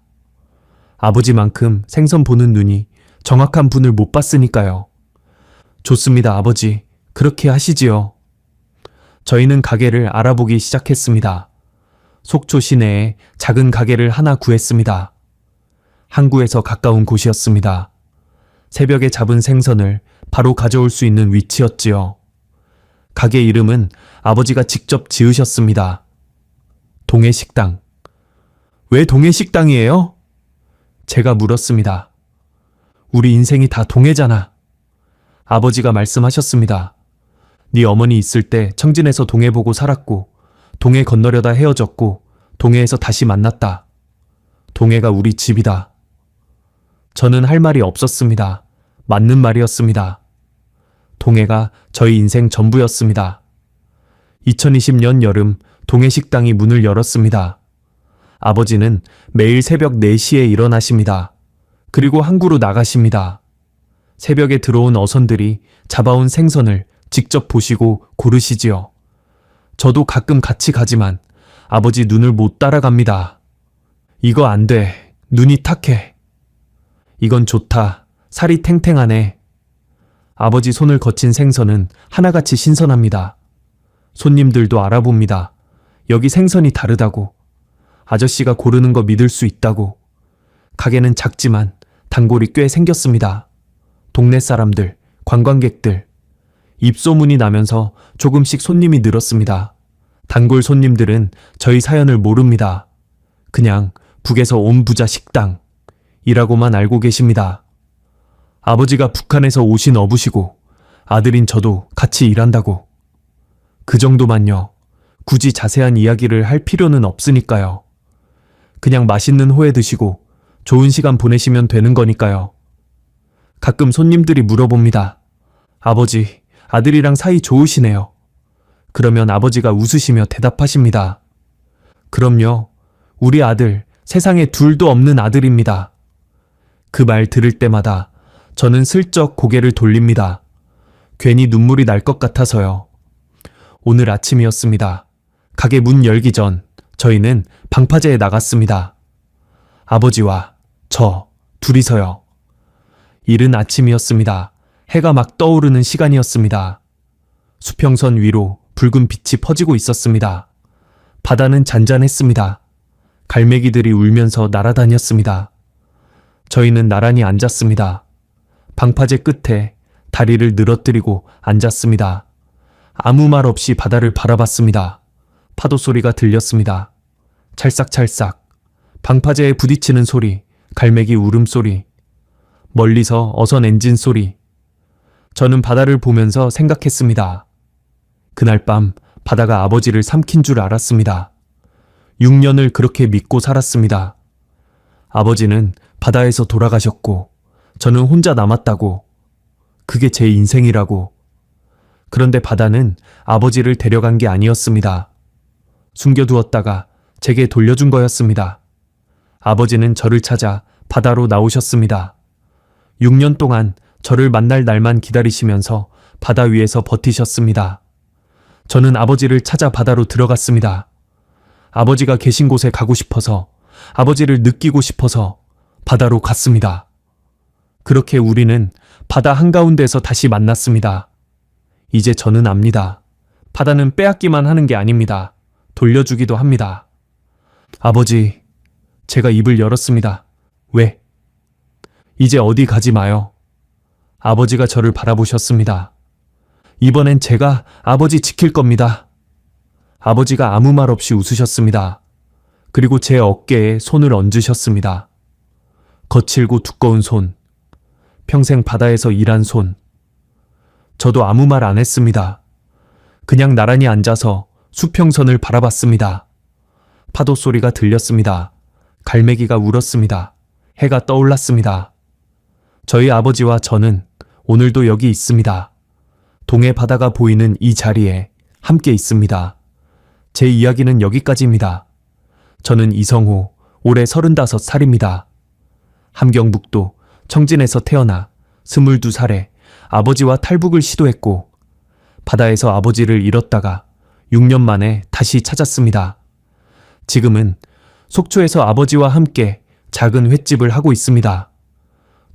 아버지만큼 생선 보는 눈이 정확한 분을 못 봤으니까요. 좋습니다, 아버지. 그렇게 하시지요. 저희는 가게를 알아보기 시작했습니다. 속초 시내에 작은 가게를 하나 구했습니다. 항구에서 가까운 곳이었습니다. 새벽에 잡은 생선을 바로 가져올 수 있는 위치였지요. 가게 이름은 아버지가 직접 지으셨습니다. 동해식당. 왜 동해식당이에요? 제가 물었습니다. 우리 인생이 다 동해잖아. 아버지가 말씀하셨습니다. 네 어머니 있을 때 청진에서 동해 보고 살았고 동해 건너려다 헤어졌고 동해에서 다시 만났다. 동해가 우리 집이다. 저는 할 말이 없었습니다. 맞는 말이었습니다. 동해가 저희 인생 전부였습니다. 2020년 여름 동해식당이 문을 열었습니다. 아버지는 매일 새벽 4시에 일어나십니다. 그리고 항구로 나가십니다. 새벽에 들어온 어선들이 잡아온 생선을 직접 보시고 고르시지요. 저도 가끔 같이 가지만 아버지 눈을 못 따라갑니다. 이거 안 돼. 눈이 탁해. 이건 좋다. 살이 탱탱하네. 아버지 손을 거친 생선은 하나같이 신선합니다. 손님들도 알아봅니다. 여기 생선이 다르다고. 아저씨가 고르는 거 믿을 수 있다고. 가게는 작지만 단골이 꽤 생겼습니다. 동네 사람들, 관광객들. 입소문이 나면서 조금씩 손님이 늘었습니다. 단골 손님들은 저희 사연을 모릅니다. 그냥 북에서 온 부자 식당이라고만 알고 계십니다. 아버지가 북한에서 오신 어부시고 아들인 저도 같이 일한다고. 그 정도만요. 굳이 자세한 이야기를 할 필요는 없으니까요. 그냥 맛있는 회 드시고 좋은 시간 보내시면 되는 거니까요. 가끔 손님들이 물어봅니다. 아버지, 아들이랑 사이 좋으시네요. 그러면 아버지가 웃으시며 대답하십니다. 그럼요. 우리 아들, 세상에 둘도 없는 아들입니다. 그 말 들을 때마다 저는 슬쩍 고개를 돌립니다. 괜히 눈물이 날 것 같아서요. 오늘 아침이었습니다. 가게 문 열기 전 저희는 방파제에 나갔습니다. 아버지와 저 둘이서요. 이른 아침이었습니다. 해가 막 떠오르는 시간이었습니다. 수평선 위로 붉은 빛이 퍼지고 있었습니다. 바다는 잔잔했습니다. 갈매기들이 울면서 날아다녔습니다. 저희는 나란히 앉았습니다. 방파제 끝에 다리를 늘어뜨리고 앉았습니다. 아무 말 없이 바다를 바라봤습니다. 파도 소리가 들렸습니다. 찰싹찰싹, 방파제에 부딪히는 소리, 갈매기 울음소리, 멀리서 어선 엔진 소리. 저는 바다를 보면서 생각했습니다. 그날 밤 바다가 아버지를 삼킨 줄 알았습니다. 6년을 그렇게 믿고 살았습니다. 아버지는 바다에서 돌아가셨고 저는 혼자 남았다고. 그게 제 인생이라고. 그런데 바다는 아버지를 데려간 게 아니었습니다. 숨겨두었다가 제게 돌려준 거였습니다. 아버지는 저를 찾아 바다로 나오셨습니다. 6년 동안 저를 만날 날만 기다리시면서 바다 위에서 버티셨습니다. 저는 아버지를 찾아 바다로 들어갔습니다. 아버지가 계신 곳에 가고 싶어서, 아버지를 느끼고 싶어서 바다로 갔습니다. 그렇게 우리는 바다 한가운데서 다시 만났습니다. 이제 저는 압니다. 바다는 빼앗기만 하는 게 아닙니다. 돌려주기도 합니다. 아버지, 제가 입을 열었습니다. 왜? 이제 어디 가지 마요. 아버지가 저를 바라보셨습니다. 이번엔 제가 아버지 지킬 겁니다. 아버지가 아무 말 없이 웃으셨습니다. 그리고 제 어깨에 손을 얹으셨습니다. 거칠고 두꺼운 손, 평생 바다에서 일한 손. 저도 아무 말 안 했습니다. 그냥 나란히 앉아서 수평선을 바라봤습니다. 파도 소리가 들렸습니다. 갈매기가 울었습니다. 해가 떠올랐습니다. 저희 아버지와 저는 오늘도 여기 있습니다. 동해 바다가 보이는 이 자리에 함께 있습니다. 제 이야기는 여기까지입니다. 저는 이성호, 올해 35살입니다. 함경북도 청진에서 태어나 22살에 아버지와 탈북을 시도했고 바다에서 아버지를 잃었다가 6년 만에 다시 찾았습니다. 지금은 속초에서 아버지와 함께 작은 횟집을 하고 있습니다.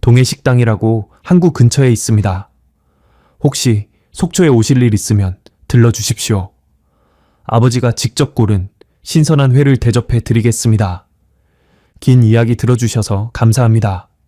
동해식당이라고 항구 근처에 있습니다. 혹시 속초에 오실 일 있으면 들러주십시오. 아버지가 직접 고른 신선한 회를 대접해 드리겠습니다. 긴 이야기 들어주셔서 감사합니다.